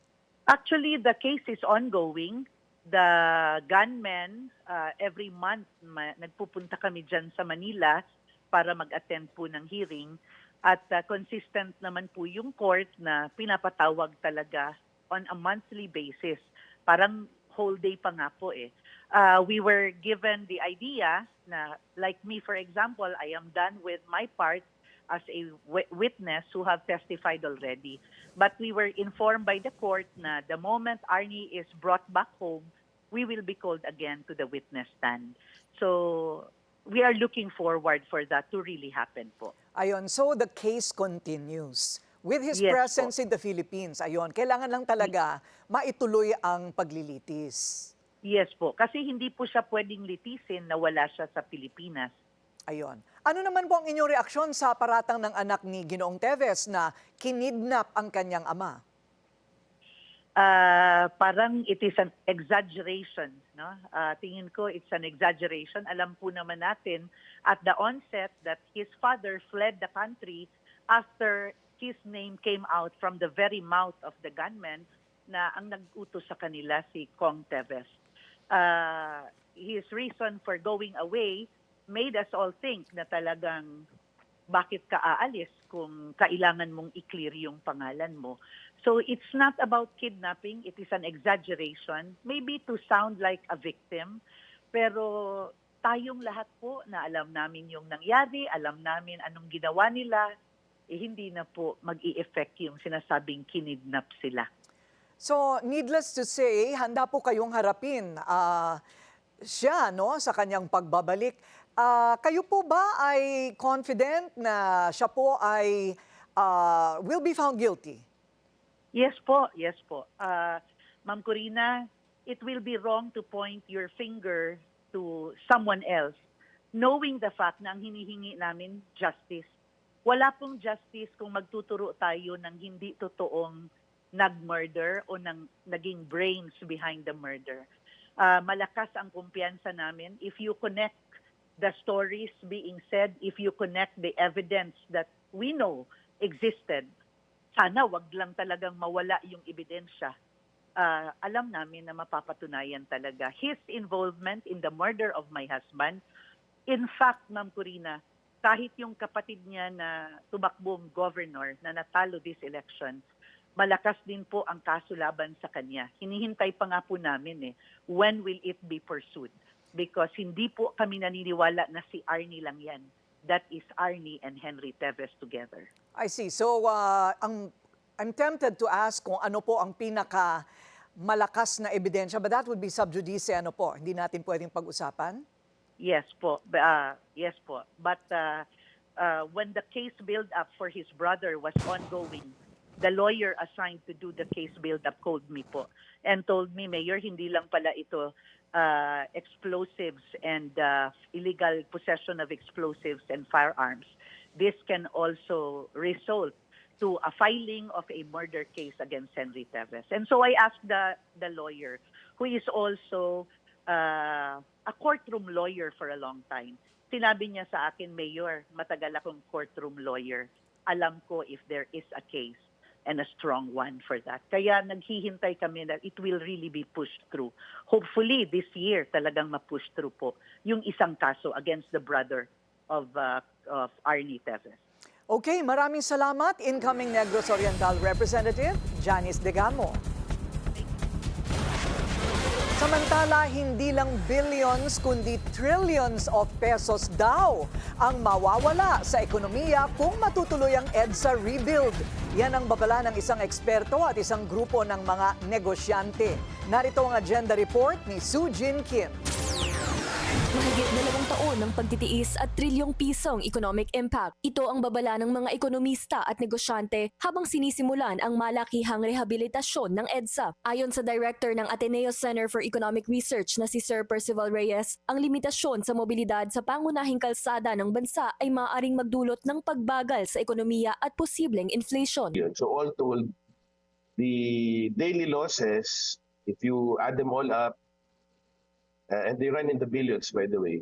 Actually, the case is ongoing. The gunmen, every month, nagpupunta kami dyan sa Manila para mag-attend po ng hearing. At consistent naman po yung court na pinapatawag talaga on a monthly basis. Parang whole day pa nga po eh. We were given the idea na, like me for example, I am done with my part as a witness who have testified already. But we were informed by the court na the moment Arnie is brought back home, we will be called again to the witness stand. So we are looking forward for that to really happen po. Ayon, so the case continues. With his Yes, presence in the Philippines, ayon, kailangan lang talaga maituloy ang paglilitis. Yes po, kasi hindi po siya pwedeng litisin na wala siya sa Pilipinas. Ayon. Ano naman po ang inyong reaksyon sa paratang ng anak ni Ginoong Teves na kinidnap ang kanyang ama? Parang it is an exaggeration. No? Tingin ko it's an exaggeration. Alam po naman natin at the onset that his father fled the country after his name came out from the very mouth of the gunmen na ang nag-utos sa kanila si Kong Teves. His reason for going away made us all think na talagang bakit ka aalis kung kailangan mong i-clear yung pangalan mo. So it's not about kidnapping, it is an exaggeration, maybe to sound like a victim, pero tayong lahat po na alam namin yung nangyari, alam namin anong ginawa nila, hindi na po mag-i-effect yung sinasabing kinidnap sila. So, needless to say, handa po kayong harapin siya sa kanyang pagbabalik. Kayo po ba ay confident na siya po ay will be found guilty? Yes po, yes po. Ma'am Corina, it will be wrong to point your finger to someone else, knowing the fact na ang hinihingi namin justice. Wala pong justice kung magtuturo tayo ng hindi totoong nag-murder o naging brains behind the murder. Malakas ang kumpiyansa namin if you connect the stories being said, if you connect the evidence that we know existed, sana wag lang talagang mawala yung ebidensya. Alam namin na mapapatunayan talaga his involvement in the murder of my husband. In fact, Ma'am Corina, kahit yung kapatid niya na tumakbong governor na natalo this election, malakas din po ang kaso laban sa kanya. Hinihintay pa nga po namin when will it be pursued? Because hindi po kami naniniwala na si Arnie lang yan. That is Arnie and Henry Teves together. I see. So, I'm tempted to ask kung ano po ang pinaka malakas na ebidensya, but that would be sub judice, hindi natin pwedeng pag-usapan? Yes po. Yes po. But when the case build-up for his brother was ongoing, the lawyer assigned to do the case build-up called me po and told me, Mayor, hindi lang pala ito explosives and illegal possession of explosives and firearms. This can also result to a filing of a murder case against Henry Teves. And so I asked the lawyer, who is also a courtroom lawyer for a long time. Sinabi niya sa akin, Mayor, matagal akong courtroom lawyer. Alam ko if there is a case and a strong one for that. Kaya naghihintay kami that it will really be pushed through. Hopefully, this year talagang ma-push through po yung isang kaso against the brother of Arnie Teves. Okay, maraming salamat, incoming Negros Oriental Representative Janice Degamo. Samantala, hindi lang billions kundi trillions of pesos daw ang mawawala sa ekonomiya kung matutuloy ang EDSA rebuild. Yan ang babala ng isang eksperto at isang grupo ng mga negosyante. Narito ang agenda report ni Soo Jin Kim. Mahigit 2 taon ng pagtitiis at trilyong pisong economic impact. Ito ang babala ng mga ekonomista at negosyante habang sinisimulan ang malakihang rehabilitasyon ng EDSA. Ayon sa director ng Ateneo Center for Economic Research na si Sir Percival Reyes, ang limitasyon sa mobilidad sa pangunahing kalsada ng bansa ay maaaring magdulot ng pagbagal sa ekonomiya at posibleng inflation. So all told, the daily losses, if you add them all up, and they run in the billions, by the way.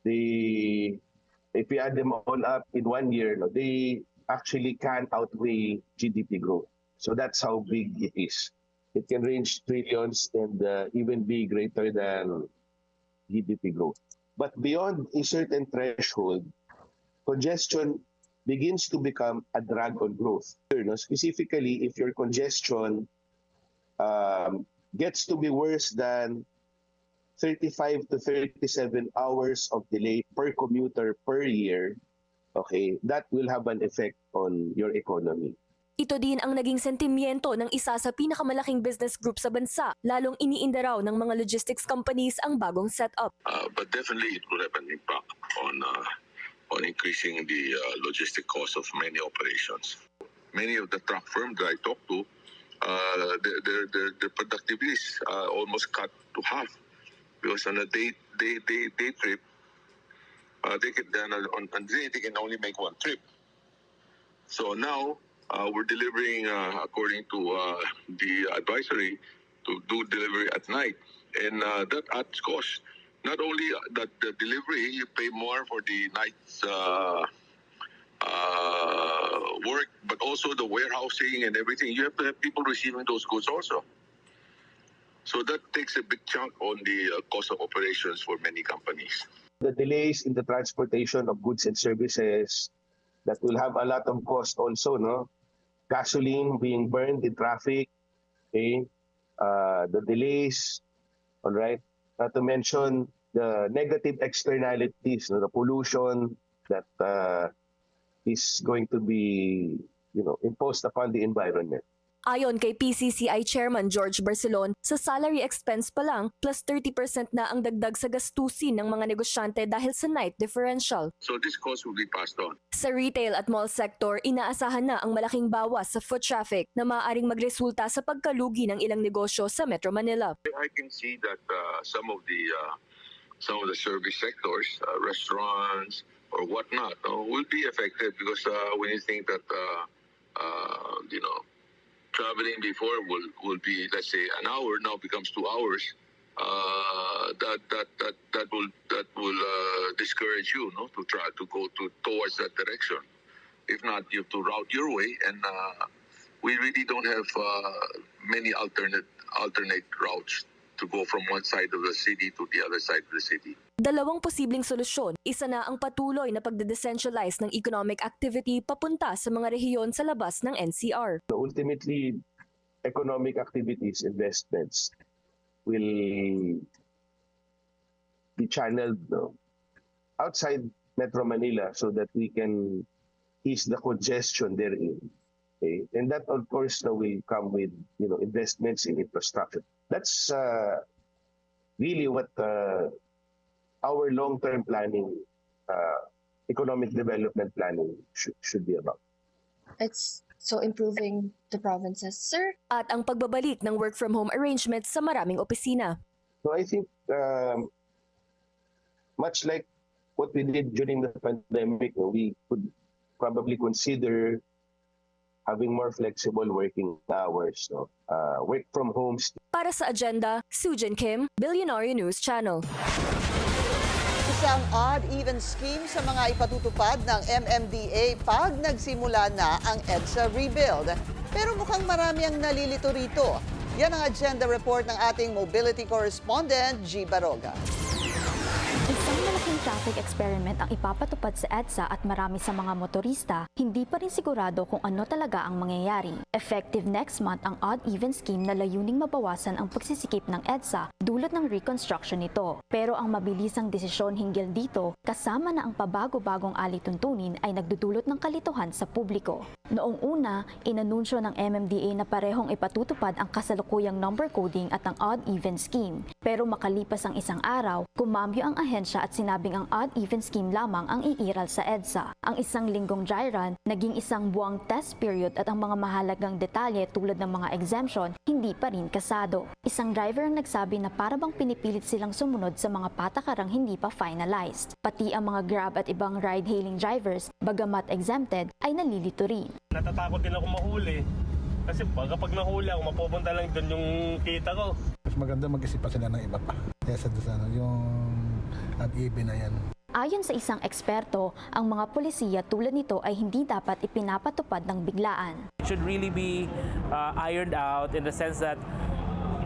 If you add them all up in 1 year, they actually can outweigh GDP growth. So that's how big it is. It can range trillions and even be greater than GDP growth. But beyond a certain threshold, congestion begins to become a drag on growth. Specifically, if your congestion gets to be worse than 35 to 37 hours of delay per commuter per year, okay, that will have an effect on your economy. Ito din ang naging sentimiento ng isa sa pinakamalaking business group sa bansa, lalong iniinda raw ng mga logistics companies ang bagong setup. But definitely it will have an impact on increasing the logistic cost of many operations. Many of the truck firms that I talk to, their productivity is almost cut to half. Because on a day trip, they can only make one trip. So now we're delivering according to the advisory to do delivery at night, and that adds cost. Not only that the delivery, you pay more for the night's work, but also the warehousing and everything. You have to have people receiving those goods also. So that takes a big chunk on the cost of operations for many companies. The delays in the transportation of goods and services, that will have a lot of cost also, no? Gasoline being burned in traffic, okay? The delays, all right? Not to mention the negative externalities, the pollution that is going to be, imposed upon the environment. Ayon kay PCCI Chairman George Barcelon, sa salary expense pa lang, plus 30% na ang dagdag sa gastusin ng mga negosyante dahil sa night differential. So this cost will be passed on. Sa retail at mall sector, inaasahan na ang malaking bawas sa foot traffic na maaaring magresulta sa pagkalugi ng ilang negosyo sa Metro Manila. I can see that some of the service sectors, restaurants or whatnot, will be affected because when you think that traveling before will be, let's say, an hour, now becomes 2 hours. That will discourage you, to try to go towards that direction. If not, you have to route your way, and we really don't have many alternate routes to go from one side of the city to the other side of the city. Dalawang posibleng solusyon, isa na ang patuloy na pagde-decentralize ng economic activity papunta sa mga rehiyon sa labas ng NCR. Ultimately, economic activities, investments will be channeled outside Metro Manila so that we can ease the congestion therein. Okay? And that, of course, will come with investments in infrastructure. That's really what our long-term planning, economic development planning should be about. It's so improving the provinces, sir. At ang pagbabalik ng work-from-home arrangements sa maraming opisina. So I think much like what we did during the pandemic, we could probably consider having more flexible working hours, work from home. Para sa agenda, Sujin Kim, Billionaire News Channel. Isang odd-even scheme sa mga ipatutupad ng MMDA pag nagsimula na ang EDSA rebuild. Pero mukhang marami ang nalilito rito. Yan ang agenda report ng ating mobility correspondent, G. Baroga. Isang malaking traffic experiment ang ipapatupad sa EDSA at marami sa mga motorista, hindi pa rin sigurado kung ano talaga ang mangyayari. Effective next month ang odd-even scheme na layuning mabawasan ang pagsisikip ng EDSA dulot ng reconstruction nito. Pero ang mabilisang desisyon hinggil dito, kasama na ang pabago-bagong alituntunin ay nagdudulot ng kalituhan sa publiko. Noong una, inanunsyo ng MMDA na parehong ipatutupad ang kasalukuyang number coding at ang odd-even scheme. Pero makalipas ang isang araw, kumambyo ang ahensya at sinabing ang odd-even scheme lamang ang iiral sa EDSA. Ang isang linggong dry run, naging isang buwang test period at ang mga mahalagang detalye tulad ng mga exemption, hindi pa rin kasado. Isang driver ang nagsabi na para bang pinipilit silang sumunod sa mga patakarang hindi pa finalized. Pati ang mga Grab at ibang ride-hailing drivers, bagamat exempted, ay nalilito rin. Natatakot din ako mahuli. Kasi kapag nahuli ako, mapupunta lang doon yung kita ko. Mas maganda mag-isip pa sila ng iba pa. Kesa doon yung ad-even na yan. Ayon sa isang eksperto, ang mga polisiya tulad nito ay hindi dapat ipinapatupad ng biglaan. It should really be ironed out in the sense that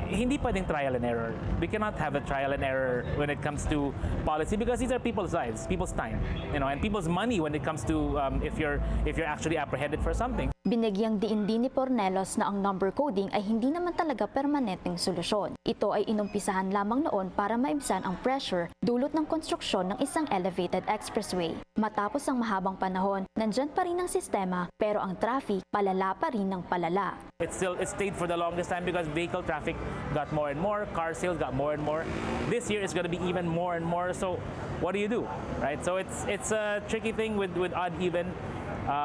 hindi pwedeng trial and error. We cannot have a trial and error when it comes to policy because these are people's lives, people's time, and people's money when it comes to if you're actually apprehended for something. Binigyang diin din ni Pornelos na ang number coding ay hindi naman talaga permanenteng solusyon. Ito ay inumpisahan lamang noon para maibsan ang pressure dulot ng konstruksyon ng isang elevated expressway. Matapos ang mahabang panahon, nandyan pa rin ang sistema pero ang traffic palala pa rin ng palala. It stayed for the longest time because vehicle traffic got more and more, car sales got more and more. This year is going to be even more and more. So what do you do, right? So it's a tricky thing with odd even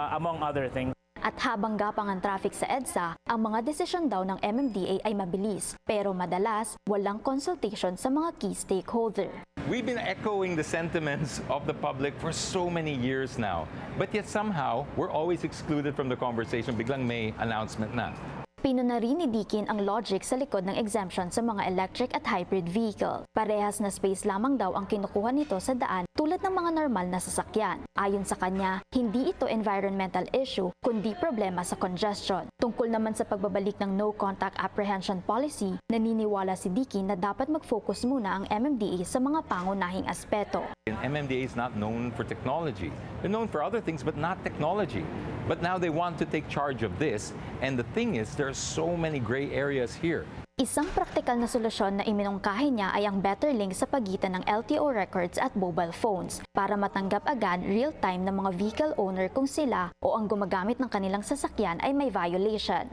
among other things. At habang gapang ang traffic sa EDSA, ang mga desisyon daw ng MMDA ay mabilis, pero madalas walang consultation sa mga key stakeholder. We've been echoing the sentiments of the public for so many years now, but yet somehow we're always excluded from the conversation. Biglang may announcement na. Pinuna rin ni Dikin ang logic sa likod ng exemption sa mga electric at hybrid vehicle. Parehas na space lamang daw ang kinukuha nito sa daan tulad ng mga normal na sasakyan. Ayon sa kanya, hindi ito environmental issue kundi problema sa congestion. Tungkol naman sa pagbabalik ng no contact apprehension policy, naniniwala si Dikin na dapat mag-focus muna ang MMDA sa mga pangunahing aspeto. MMDA is not known for technology. They're known for other things but not technology. But now they want to take charge of this, and the thing is, there are so many gray areas here. Isang praktikal na solusyon na iminungkahi niya ay ang better link sa pagitan ng LTO records at mobile phones para matanggap agad real-time ng mga vehicle owner kung sila o ang gumagamit ng kanilang sasakyan ay may violation.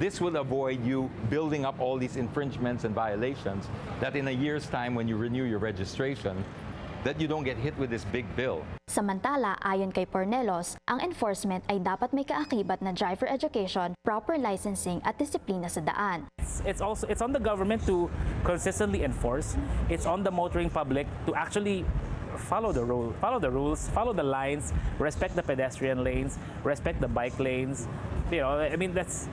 This will avoid you building up all these infringements and violations that in a year's time when you renew your registration, that you don't get hit with this big bill. Samantala, ayon kay Pornelos, ang enforcement ay dapat may kaakibat na driver education, proper licensing at disiplina sa daan. It's on the government to consistently enforce. It's on the motoring public to actually follow the rules, follow the lines, respect the pedestrian lanes, respect the bike lanes. You know, I mean that's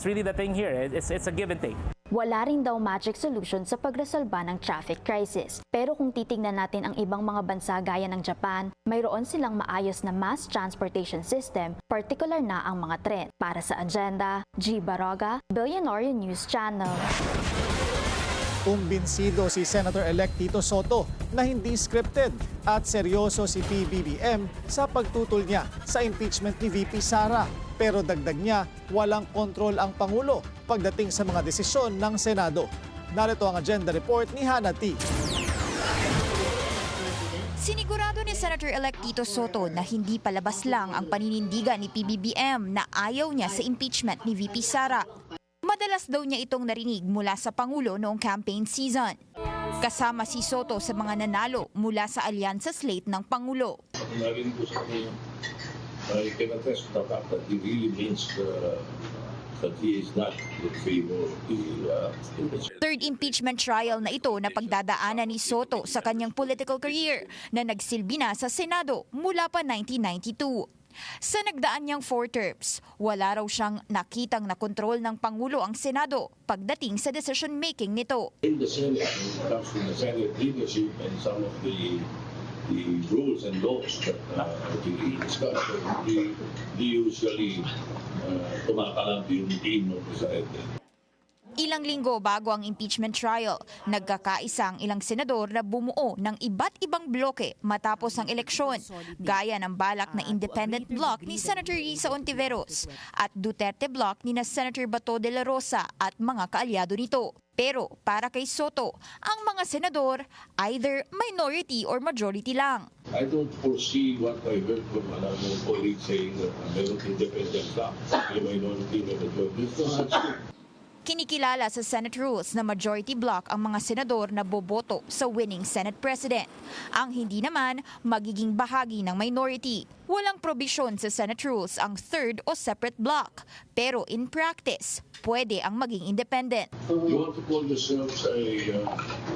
really the thing here. It's a give and take. Wala rin daw magic solution sa pagresolba ng traffic crisis. Pero kung titingnan natin ang ibang mga bansa gaya ng Japan, mayroon silang maayos na mass transportation system, particular na ang mga tren. Para sa Agenda, G. Baroga, Billionaire News Channel. Kumbinsido si Senator-elect Tito Soto na hindi scripted at seryoso si PBBM sa pagtutol niya sa impeachment ni VP Sara. Pero dagdag niya, walang kontrol ang Pangulo pagdating sa mga desisyon ng Senado. Narito ang agenda report ni Hannah T. Sinigurado ni Senator-elect Tito Soto na hindi palabas lang ang paninindigan ni PBBM na ayaw niya sa impeachment ni VP Sara. Madalas daw niya itong narinig mula sa Pangulo noong campaign season. Kasama si Soto sa mga nanalo mula sa alyansa slate ng Pangulo. I can attest to the fact that he really means that he is not in favor of the Third impeachment trial na ito na pagdadaanan ni Soto sa kanyang political career na nagsilbi na sa Senado mula pa 1992. Sa nagdaan niyang 4 terms, wala raw siyang nakitang na kontrol ng Pangulo ang Senado pagdating sa decision-making nito. In the Senate, when it comes to the Senate leadership and some of the rules and laws that we discuss, they usually tumakalampi yung team ng Presidente. Ilang linggo bago ang impeachment trial, nagkakaisa ang ilang senador na bumuo ng iba't ibang bloke matapos ang eleksyon, gaya ng balak na independent bloc ni Senator Risa Ontiveros at Duterte bloc ni na Senator Bato de la Rosa at mga kaalyado nito. Pero para kay Soto, ang mga senador either minority or majority lang. I don't foresee what I heard from another colleague saying that meron independent bloc, may minority, may majority. It's not such thing. Kinikilala sa Senate rules na majority block ang mga senador na boboto sa winning Senate President. Ang hindi naman magiging bahagi ng minority. Walang probisyon sa Senate rules ang third o separate block. Pero in practice, pwede ang maging independent. You want to call yourselves a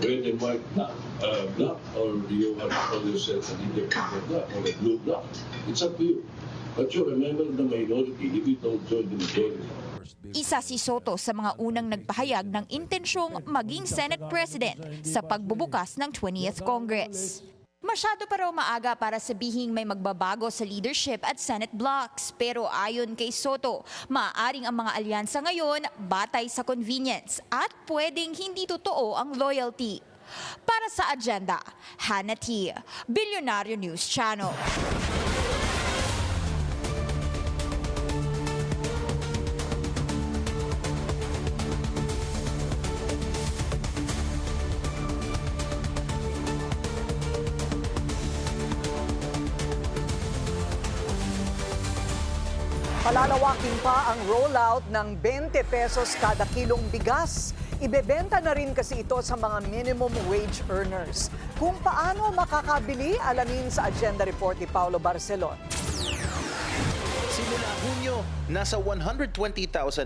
red and white block, or do you want to call yourselves an independent block or a blue block? It's up to you. But you're a member of the minority if you don't join the majority. Isa si Soto sa mga unang nagpahayag ng intensyong maging Senate President sa pagbubukas ng 20th Congress. Masyado pa raw maaga para sabihing may magbabago sa leadership at Senate blocks. Pero ayon kay Soto, maaaring ang mga alyansa ngayon batay sa convenience at pwedeng hindi totoo ang loyalty. Para sa Agenda, Hannah T. Billionaire News Channel. Palalawakin pa ang rollout ng 20 pesos kada kilong bigas. Ibebenta na rin kasi ito sa mga minimum wage earners. Kung paano makakabili, alamin sa Agenda Report ni Paulo Barcelon. Simula Hunyo, nasa 120,000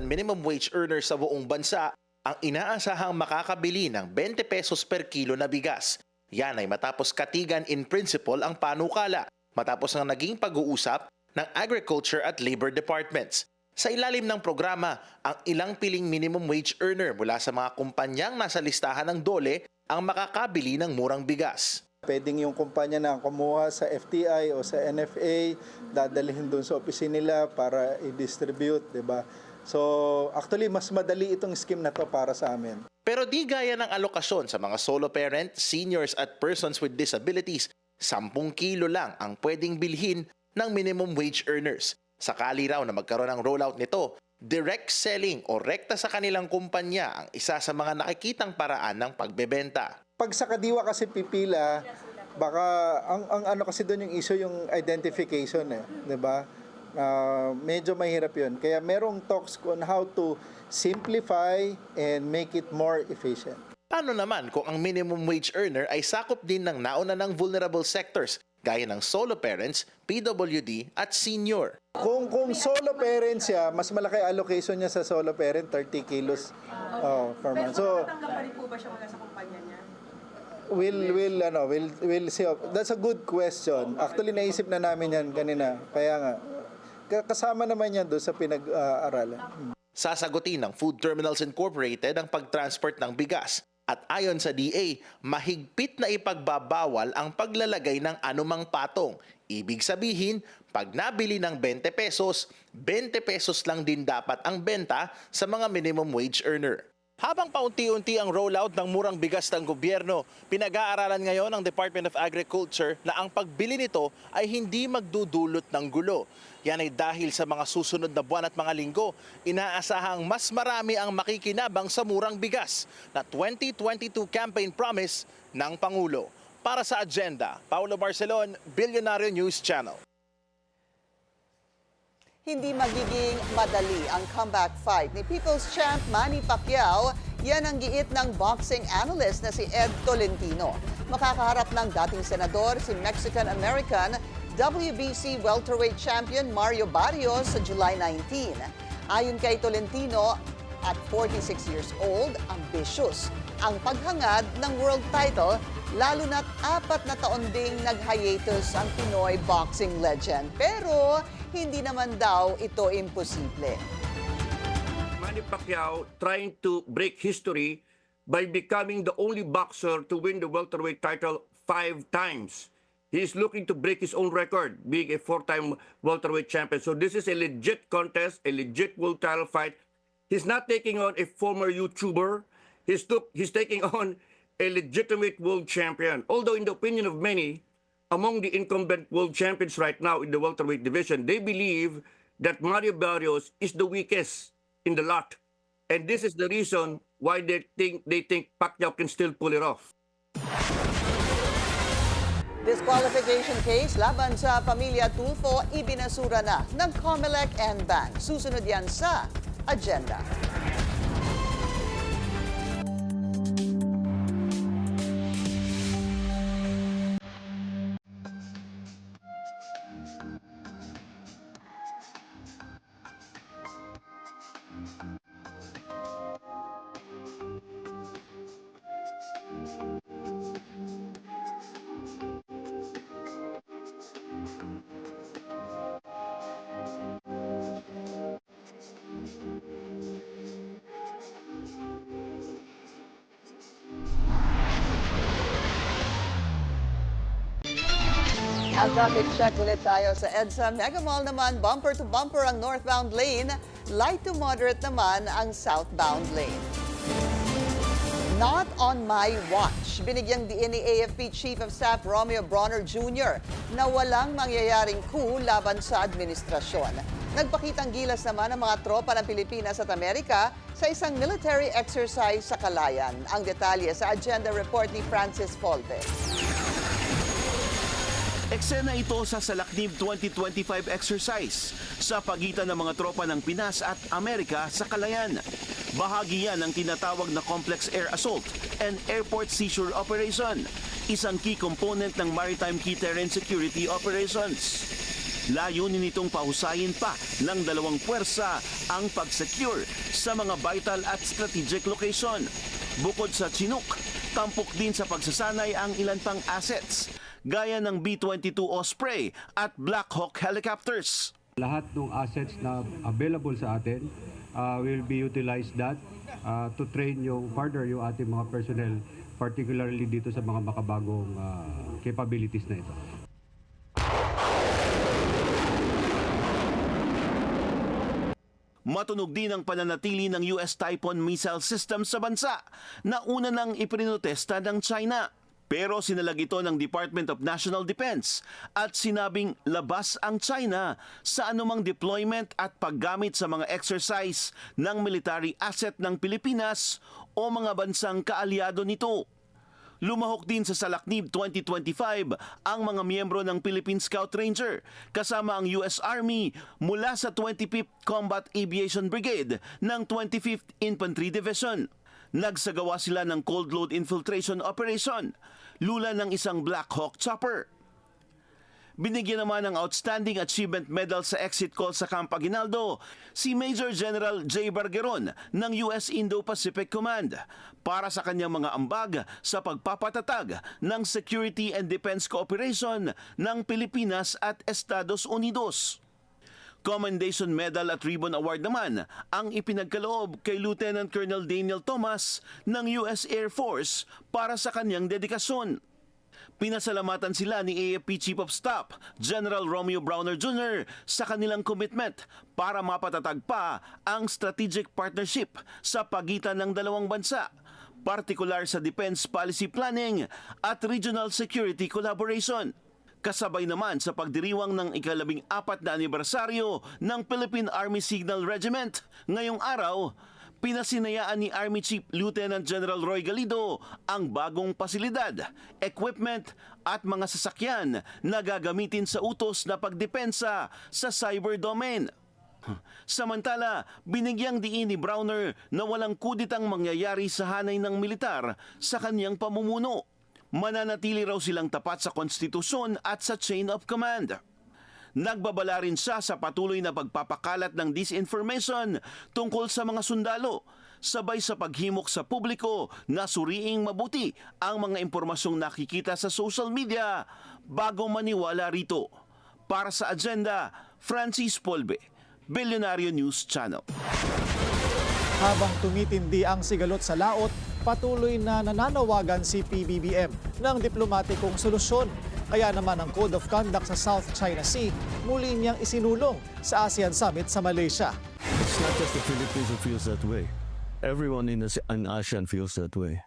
minimum wage earners sa buong bansa ang inaasahang makakabili ng 20 pesos per kilo na bigas. Yan ay matapos katigan in principle ang panukala, matapos ang naging pag-uusap ng Agriculture at Labor Departments. Sa ilalim ng programa, ang ilang piling minimum wage earner mula sa mga kumpanyang nasa listahan ng DOLE ang makakabili ng murang bigas. Pwedeng yung kumpanya na kumuha sa FTI o sa NFA, dadalhin doon sa opisina nila para i-distribute, di ba? So actually, mas madali itong scheme na to para sa amin. Pero di gaya ng alokasyon sa mga solo parent, seniors at persons with disabilities, 10 kilo lang ang pwedeng bilhin ng minimum wage earners. Sakali raw na magkaroon ng rollout nito, Direct selling o rekta sa kanilang kumpanya ang isa sa mga nakikitang paraan ng pagbebenta. Pag sa kadiwa kasi pipila, baka ang ano kasi doon yung issue yung identification 'di ba? Medyo mahirap 'yun. Kaya merong talks on how to simplify and make it more efficient. Paano naman kung ang minimum wage earner ay sakop din ng nauna ng vulnerable sectors gaya ng solo parents, PWD at senior? Kung solo parent siya, mas malaki allocation niya sa solo parent, 30 kilos per month. So, pa rin po ba siya wala sa kumpanya niya? We'll see. That's a good question. Actually, naisip na namin yan kanina. Kaya nga, kasama naman yan doon sa pinag-aaralan. Sasagutin ng Food Terminals Incorporated ang pag-transport ng bigas. At ayon sa DA, mahigpit na ipagbabawal ang paglalagay ng anumang patong. Ibig sabihin, pag nabili ng 20 pesos, 20 pesos lang din dapat ang benta sa mga minimum wage earner. Habang paunti-unti ang rollout ng murang bigas ng gobyerno, pinag-aaralan ngayon ng Department of Agriculture na ang pagbili nito ay hindi magdudulot ng gulo. Yan ay dahil sa mga susunod na buwan at mga linggo, inaasahang mas marami ang makikinabang sa murang bigas na 2022 campaign promise ng Pangulo. Para sa Agenda, Paulo Barcelon, Billionaire News Channel. Hindi magiging madali ang comeback fight ni People's Champ Manny Pacquiao. Yan ang giit ng boxing analyst na si Ed Tolentino. Makakaharap ng dating senador si Mexican-American WBC welterweight champion Mario Barrios sa July 19. Ayon kay Tolentino, at 46 years old, ambitious ang paghangad ng world title, lalo na't 4 na taon ding nag-hiatus ang Pinoy boxing legend. Pero hindi naman daw ito imposible. Manny Pacquiao trying to break history by becoming the only boxer to win the welterweight title 5 times. He is looking to break his own record, being a 4-time welterweight champion. So this is a legit contest, a legit world title fight. He's not taking on a former YouTuber. He's taking on a legitimate world champion. Although in the opinion of many, among the incumbent world champions right now in the welterweight division, they believe that Mario Barrios is the weakest in the lot. And this is the reason why they think Pacquiao can still pull it off. Disqualification case laban sa pamilya Tulfo ibinasura na ng COMELEC and BAN. Susunod yan sa Agenda. At traffic check ulit tayo sa EDSA. Mega Mall naman, bumper to bumper ang northbound lane, light to moderate naman ang southbound lane. Not on my watch. Binigyang diin ni AFP Chief of Staff Romeo Bronner Jr. na walang mangyayaring coup laban sa administrasyon. Nagpakitang gilas naman ang mga tropa ng Pilipinas at Amerika sa isang military exercise sa Calayan. Ang detalye sa Agenda Report ni Francis Folpe. Eksena ito sa Salaknib 2025 exercise sa pagitan ng mga tropa ng Pinas at Amerika sa Calayan. Bahagi yan ng tinatawag na Complex Air Assault and Airport Seizure Operation, isang key component ng Maritime Key Terrain Security Operations. Layunin nitong pahusayin pa ng dalawang puwersa ang pag-secure sa mga vital at strategic location. Bukod sa Chinook, tampok din sa pagsasanay ang ilan pang assets, gaya ng B-22 Osprey at Black Hawk helicopters. Lahat ng assets na available sa atin will be utilized that to train further yung ating mga personnel, particularly dito sa mga makabagong capabilities na ito. Matunog din ang pananatili ng US Typhoon missile system sa bansa na una nang iprinotesta ng China. Pero sinalag ito ng Department of National Defense at sinabing labas ang China sa anumang deployment at paggamit sa mga exercise ng military asset ng Pilipinas o mga bansang kaalyado nito. Lumahok din sa Salaknib 2025 ang mga miyembro ng Philippine Scout Ranger kasama ang US Army mula sa 25th Combat Aviation Brigade ng 25th Infantry Division. Nagsagawa sila ng cold load infiltration operation, lula ng isang Black Hawk chopper. Binigyan naman ng Outstanding Achievement Medal sa exit call sa Camp Aguinaldo si Major General J. Bargeron ng US Indo-Pacific Command para sa kanyang mga ambag sa pagpapatatag ng security and defense cooperation ng Pilipinas at Estados Unidos. Commendation Medal at Ribbon Award naman ang ipinagkaloob kay Lieutenant Colonel Daniel Thomas ng US Air Force para sa kanyang dedikasyon. Pinasalamatan sila ni AFP Chief of Staff, General Romeo Browner Jr. sa kanilang commitment para mapatatag pa ang strategic partnership sa pagitan ng dalawang bansa, partikular sa defense policy planning at regional security collaboration. Kasabay naman sa pagdiriwang ng ika-14 na anibersaryo ng Philippine Army Signal Regiment ngayong araw, pinasinayaan ni Army Chief Lieutenant General Roy Galido ang bagong pasilidad, equipment at mga sasakyan na gagamitin sa utos na pagdepensa sa cyber domain. Samantala, binigyang diin ni Browner na walang kuditang mangyayari sa hanay ng militar sa kanyang pamumuno. Mananatili raw silang tapat sa konstitusyon at sa chain of command. Nagbabala rin siya sa patuloy na pagpapakalat ng disinformation tungkol sa mga sundalo, sabay sa paghimok sa publiko na suriing mabuti ang mga impormasyong nakikita sa social media bago maniwala rito. Para sa Agenda, Francis Polbe, Billionario News Channel. Habang tumitindi ang sigalot sa laot, patuloy na nananawagan si PBBM ng diplomatikong solusyon. Kaya naman ang Code of Conduct sa South China Sea muli niyang isinulong sa ASEAN Summit sa Malaysia. It's not just the Philippines who feels that way. Everyone in ASEAN feels that way.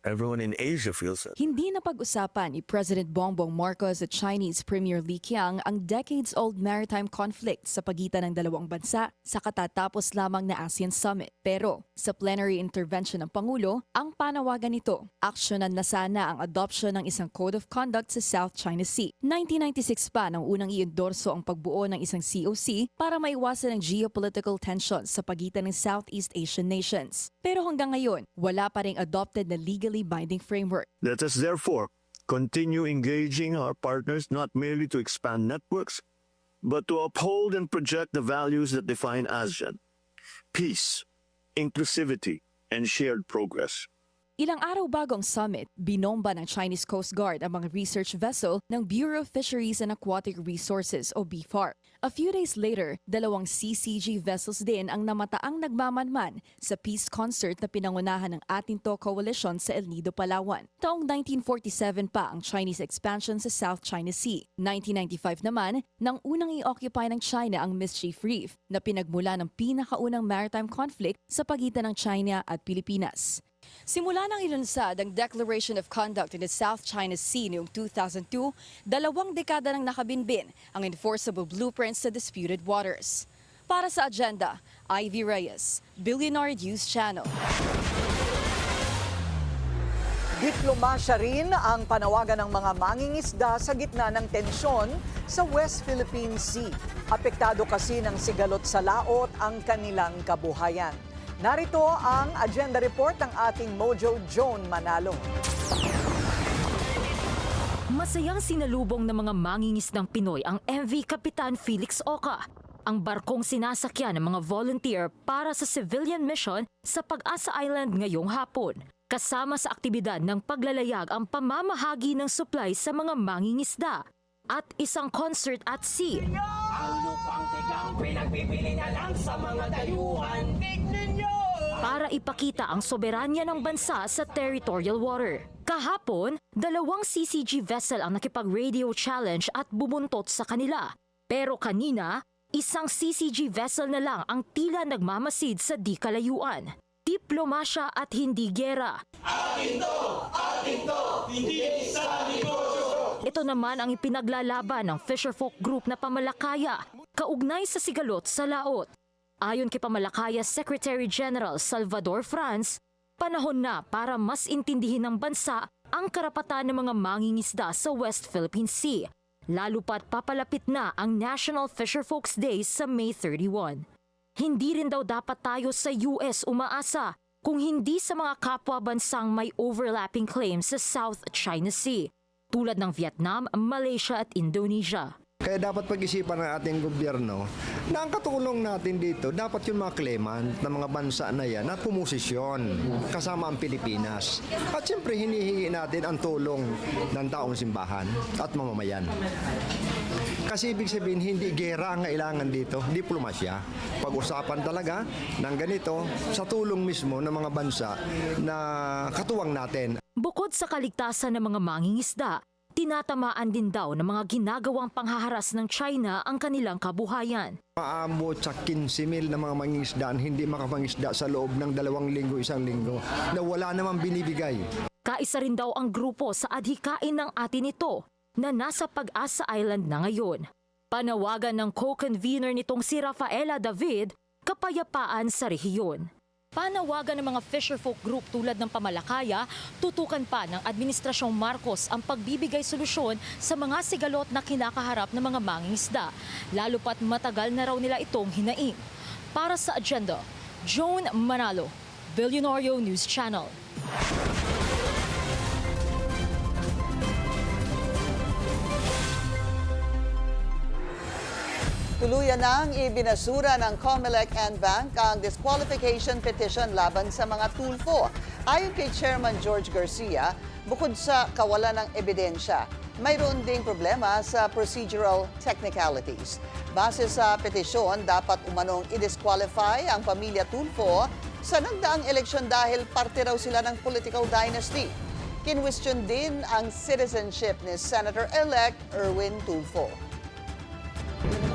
Everyone in Asia feels that. Hindi na pag-usapan ni President Bongbong Marcos at Chinese Premier Li Qiang ang decades-old maritime conflict sa pagitan ng dalawang bansa sa katatapos lamang na ASEAN Summit. Pero sa plenary intervention ng Pangulo, ang panawagan nito, aksyonan na sana ang adoption ng isang Code of Conduct sa South China Sea. 1996 pa nang unang iendorso ang pagbuo ng isang COC para maiwasan ang geopolitical tensions sa pagitan ng Southeast Asian nations. Pero hanggang ngayon, wala pa ring adopted na legally binding framework. Let us therefore continue engaging our partners not merely to expand networks, but to uphold and project the values that define ASEAN: peace, inclusivity, and shared progress. Ilang araw bago ang summit, binomba ng Chinese Coast Guard ang mga research vessel ng Bureau of Fisheries and Aquatic Resources o BFAR. A few days later, dalawang CCG vessels din ang namataang nagmamanman sa peace concert na pinangunahan ng Atinto Coalition sa El Nido, Palawan. Taong 1947 pa ang Chinese expansion sa South China Sea. 1995 naman, nang unang i-occupy ng China ang Mischief Reef na pinagmula ng pinakaunang maritime conflict sa pagitan ng China at Pilipinas. Simula nang ilunsad ang Declaration of Conduct in the South China Sea noong 2002, 2 dekada nang nakabinbin ang enforceable blueprints sa disputed waters. Para sa Agenda, Ivy Reyes, Billionaire News Channel. Diplomasya rin ang panawagan ng mga mangingisda sa gitna ng tensyon sa West Philippine Sea. Apektado kasi ng sigalot sa laot ang kanilang kabuhayan. Narito ang agenda report ng ating Mojo Joan Manalo. Masayang sinalubong ng mga mangingisdang Pinoy ang MV Kapitan Felix Oca, ang barkong sinasakyan ng mga volunteer para sa civilian mission sa Pag-asa Island ngayong hapon. Kasama sa aktibidad ng paglalayag ang pamamahagi ng supply sa mga mangingisda at isang concert at sea. Ang lupang tigang pinagpipili na lang sa mga dayuhan. Tignan nyo! Para ipakita ang soberanya ng bansa sa territorial water. Kahapon, 2 CCG vessel ang nakipag-radio challenge at bubuntot sa kanila. Pero kanina, 1 CCG vessel na lang ang tila nagmamasid sa di kalayuan. diplomasya at hindi gera. Ito naman ang ipinaglalaban ng Fisherfolk Group na Pamalakaya, kaugnay sa sigalot sa laot. Ayon kay Pamalakaya Secretary General Salvador Franz, panahon na para mas intindihin ng bansa ang karapatan ng mga mangingisda sa West Philippine Sea, lalo pat papalapit na ang National Fisherfolks Day sa May 31. Hindi rin daw dapat tayo sa US umaasa kung hindi sa mga kapwa bansang may overlapping claims sa South China Sea, tulad ng Vietnam, Malaysia at Indonesia. Kaya dapat pag-isipan ng ating gobyerno na ang katulong natin dito, dapat yung mga claimant ng mga bansa na yan na pumosisyon kasama ang Pilipinas. At siyempre hinihingi natin ang tulong ng taong simbahan at mamamayan. Kasi ibig sabihin, hindi gera ang kailangan dito, diplomasya. Pag-usapan talaga ng ganito sa tulong mismo ng mga bansa na katuwang natin. Bukod sa kaligtasan ng mga mangingisda, tinatamaan din daw ng mga ginagawang panghaharas ng China ang kanilang kabuhayan. Maabot sa 15,000 na mga mangingisda hindi makapangisda sa loob ng 2 linggo, 1 linggo na wala namang binibigay. Kaisa rin daw ang grupo sa adhikain ng atin ito na nasa Pag-asa Island na ngayon. Panawagan ng co-convener nitong si Rafaela David, kapayapaan sa rehiyon. Panawagan ng mga Fisherfolk Group tulad ng Pamalakaya, tutukan pa ng Administrasyong Marcos ang pagbibigay solusyon sa mga sigalot na kinakaharap ng mga mangingisda, lalo pat matagal na raw nila itong hinaing. Para sa Agenda, Joan Manalo, Billionario News Channel. Tuluyan nang ibinasura ng COMELEC and Bank ang disqualification petition laban sa mga tulfo. Ayon kay Chairman George Garcia, bukod sa kawalan ng ebidensya, mayroon ding problema sa procedural technicalities. Base sa petisyon, dapat umanong i-disqualify ang pamilya Tulfo sa nagdaang eleksyon dahil parte raw sila ng political dynasty. Kinwestiyon din ang citizenship ni Senator-elect Erwin Tulfo.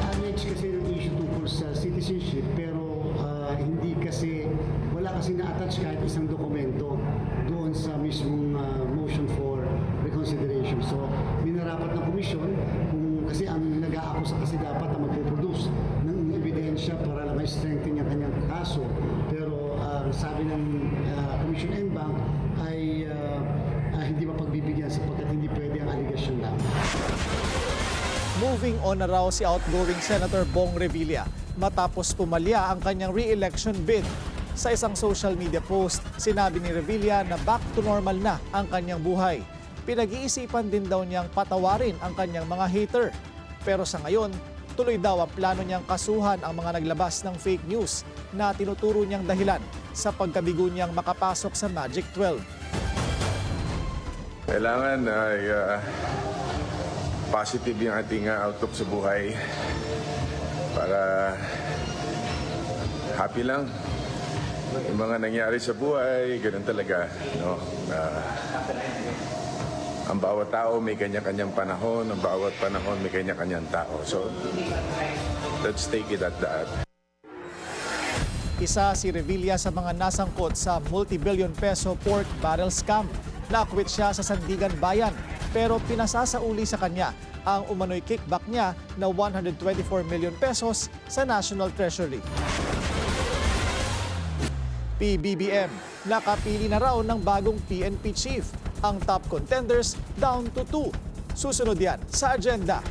Annex kasi yung issue tungkol sa citizenship pero hindi kasi, wala kasi na-attach kahit isang dokumento doon sa mismong motion for reconsideration. So, minarapat ng komisyon kung kasi ang nag-aakusa kasi dapat na magpo-produce ng ebidensya para may strengthen yung kanyang kaso. Pero sabi ng Commission and Bank ay hindi mapagbibigyan sapagkat hindi pwede ang allegation lang. Moving on na raw si outgoing Senator Bong Revilla matapos pumalya ang kanyang re-election bid. Sa isang social media post, sinabi ni Revilla na back to normal na ang kanyang buhay. Pinag-iisipan din daw niyang patawarin ang kanyang mga hater. Pero sa ngayon, tuloy daw ang plano niyang kasuhan ang mga naglabas ng fake news na tinuturo niyang dahilan sa pagkabigo niyang makapasok sa Magic 12. Kailangan ay positive yung ating outlook sa buhay para happy lang. Yung mga nangyari sa buhay, ganun talaga. No? Ang bawat tao may kanya-kanyang panahon, ang bawat panahon may kanya-kanyang tao. So, let's take it at that. Isa si Revilla sa mga nasangkot sa multi-billion peso pork barrel scam. Nakwit siya sa Sandigan Bayan pero pinasasauli sa kanya ang umano'y kickback niya na 124 million pesos sa National Treasury. PBBM, nakapili na raw ng bagong PNP chief. Ang top contenders down to 2. Susunod yan sa agenda.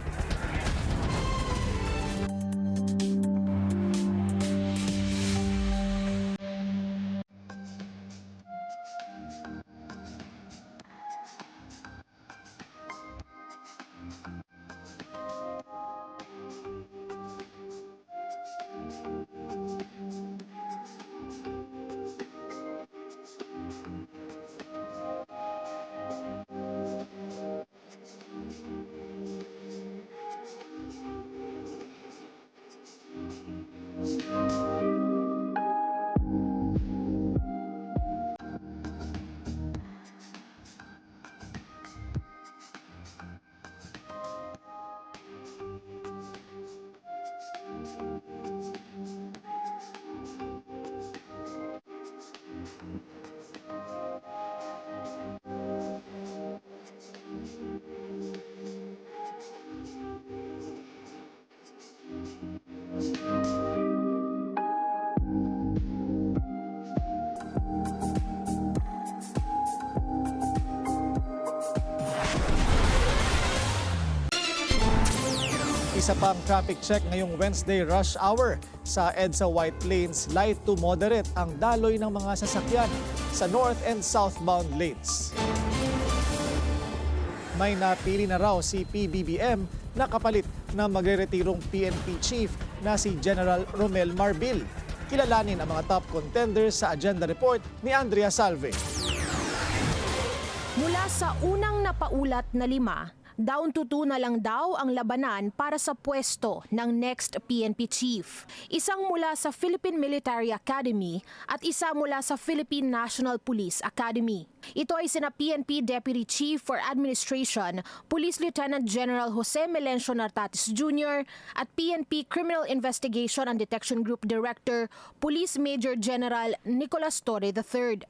Isa pang traffic check ngayong Wednesday rush hour. Sa EDSA White Lanes, light to moderate ang daloy ng mga sasakyan sa north and southbound lanes. May napili na raw si PBBM na kapalit na magreretirong PNP chief na si General Romel Marbil. Kilalanin ang mga top contenders sa agenda report ni Andrea Salve. Mula sa unang napaulat na 5, down to 2 na lang daw ang labanan para sa pwesto ng next PNP chief. Isang mula sa Philippine Military Academy at isa mula sa Philippine National Police Academy. Ito ay sina PNP Deputy Chief for Administration, Police Lieutenant General Jose Melencio Nartates Jr. at PNP Criminal Investigation and Detection Group Director, Police Major General Nicolas Torre III.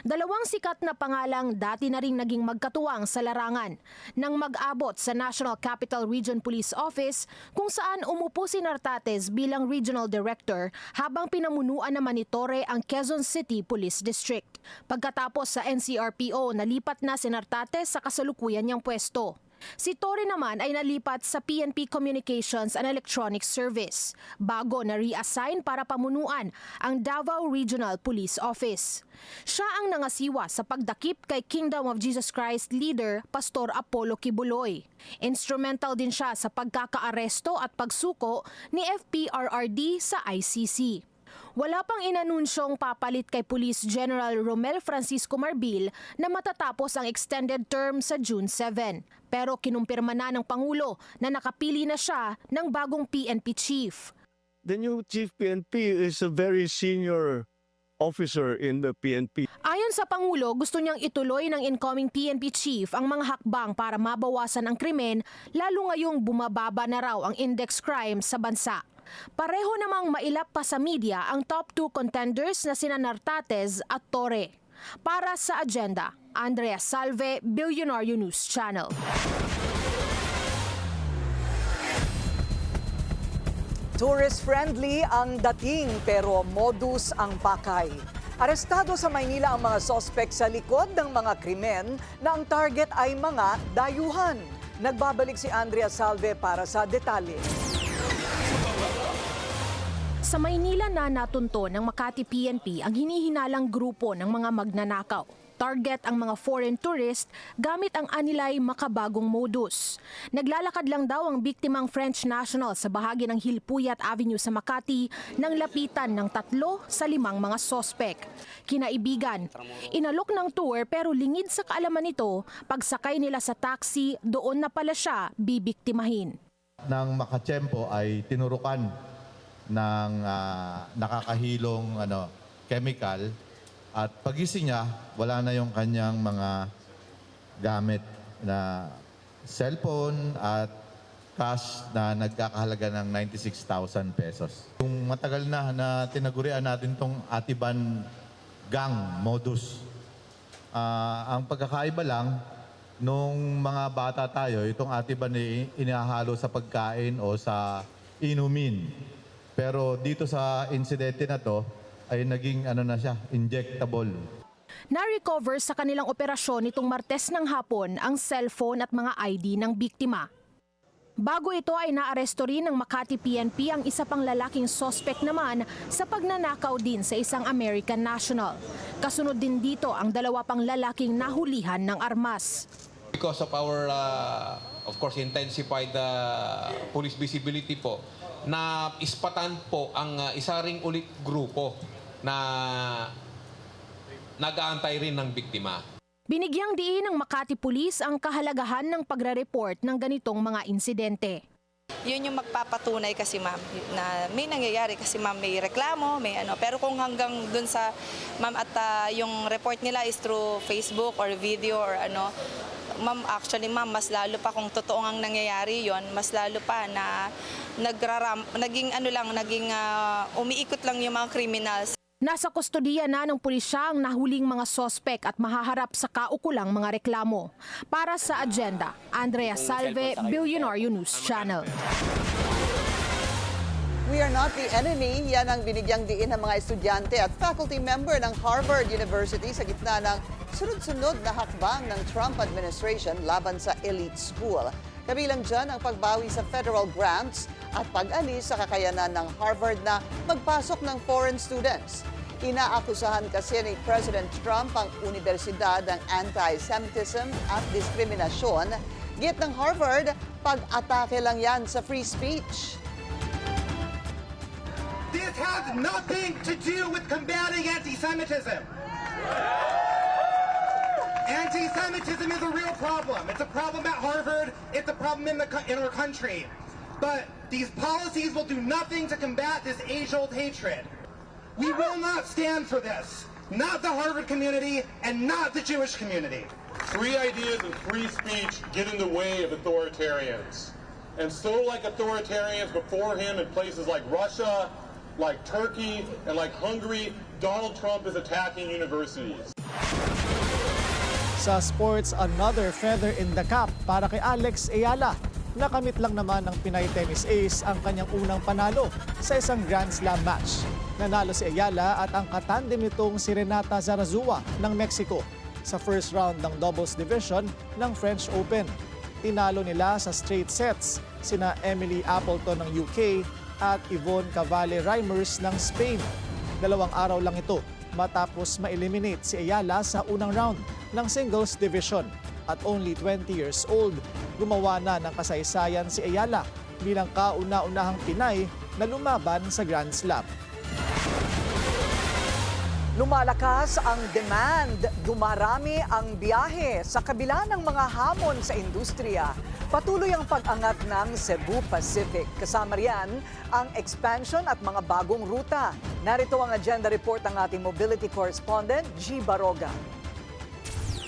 Dalawang sikat na pangalang dati na ring naging magkatuwang sa larangan nang mag-abot sa National Capital Region Police Office kung saan umupo si Nartates bilang Regional Director habang pinamunuan naman ni Torre ang Quezon City Police District. Pagkatapos sa NCRPO, nalipat na si Nartates sa kasalukuyan niyang pwesto. Si Torre naman ay nalipat sa PNP Communications and Electronics Service bago na reassign para pamunuan ang Davao Regional Police Office. Siya ang nangasiwa sa pagdakip kay Kingdom of Jesus Christ leader Pastor Apollo Kibuloy. Instrumental din siya sa pagkakaaresto at pagsuko ni FPRRD sa ICC. Wala pang inanunsyong papalit kay Police General Romel Francisco Marbil na matatapos ang extended term sa June 7. Pero kinumpirma na ng Pangulo na nakapili na siya ng bagong PNP chief. The new chief PNP is a very senior officer in the PNP. Ayon sa Pangulo, gusto niyang ituloy ng incoming PNP chief ang mga hakbang para mabawasan ang krimen, lalo ngayong bumababa na raw ang index crime sa bansa. Pareho namang mailap pa sa media ang top 2 contenders na sina Nartates at Torre. Para sa agenda, Andrea Salve, Billionaire News Channel. Tourist-friendly ang dating pero modus ang pakay. Arestado sa Maynila ang mga sospek sa likod ng mga krimen na ang target ay mga dayuhan. Nagbabalik si Andrea Salve para sa detalye. Sa Maynila na natunto ng Makati PNP ang hinihinalang grupo ng mga magnanakaw. Target ang mga foreign tourist gamit ang anilay makabagong modus. Naglalakad lang daw ang biktimang French national sa bahagi ng Hilpuyat Avenue sa Makati nang lapitan ng 3 sa 5 mga sospek. Kinaibigan, inalok ng tour pero lingid sa kaalaman nito, pagsakay nila sa taxi, doon na pala siya bibiktimahin. Nang makatsyempo ay tinurukan ng nakakahilong chemical at pagising niya, wala na yung kanyang mga gamit na cellphone at cash na nagkakahalaga ng 96,000 pesos. Yung matagal na tinagurian natin tong Atiban gang modus. Ang pagkakaiba lang, nung mga bata tayo, itong Atiban ay inihahalo sa pagkain o sa inumin. Pero dito sa insidente na to ay naging na siya, injectable. Na-recover sa kanilang operasyon nitong Martes ng hapon ang cellphone at mga ID ng biktima. Bago ito ay naaresto rin ng Makati PNP ang isa pang lalaking suspect naman sa pagnanakaw din sa isang American national. Kasunod din dito ang 2 pang lalaking nahulihan ng armas. Because of our, of course, intensified police visibility po, na ispatan po ang isa ring ulit grupo na nag-aantay rin ng biktima. Binigyang diin ng Makati Police ang kahalagahan ng pagre-report ng ganitong mga insidente. Yun yung magpapatunay kasi ma'am na may nangyayari kasi ma'am may reklamo, may pero kung hanggang dun sa ma'am at yung report nila is through Facebook or video or ma'am, actually ma'am, mas lalo pa kung totoo ang nangyayari yon, mas lalo pa na naging umiikot lang yung mga criminals. Nasa kustodiya na ng pulisya ang nahuling mga sospek at mahaharap sa kaukulang mga reklamo. Para sa agenda, Andrea Salve, Billionaire News Channel. We are not the enemy. Yan ang binigyang diin ng mga estudyante at faculty member ng Harvard University sa gitna ng sunod-sunod na hakbang ng Trump administration laban sa elite school. Kabilang dyan ang pagbawi sa federal grants at pag-alis sa kakayanan ng Harvard na magpasok ng foreign students. Inaakusahan kasi ni President Trump ang universidad ng anti-Semitism at diskriminasyon. Git ng Harvard, pag-atake lang yan sa free speech. This has nothing to do with combating anti-Semitism. Anti-Semitism is a real problem. It's a problem at Harvard. It's a problem in our country. But these policies will do nothing to combat this age-old hatred. We will not stand for this. Not the Harvard community and not the Jewish community. Free ideas and free speech get in the way of authoritarians. And so like authoritarians before him in places like Russia, like Turkey, and like Hungary, Donald Trump is attacking universities. Sa sports, another feather in the cap para kay Alex Ayala. Nakamit lang naman ng Pinay tennis ace ang kanyang unang panalo sa isang Grand Slam match. Nanalo si Ayala at ang katandem nitong si Renata Zarazua ng Mexico sa first round ng doubles division ng French Open. Tinalo nila sa straight sets sina Emily Appleton ng UK at Yvonne Cavale-Reimers ng Spain. 2 araw lang ito matapos ma-eliminate si Ayala sa unang round ng singles division. At only 20 years old, gumawa na ng kasaysayan si Ayala bilang kauna-unahang Pinay na lumaban sa Grand Slam. Lumalakas ang demand, dumarami ang biyahe sa kabila ng mga hamon sa industriya. Patuloy ang pag-angat ng Cebu Pacific. Kasama riyan ang expansion at mga bagong ruta. Narito ang agenda report ng ating mobility correspondent, G. Baroga.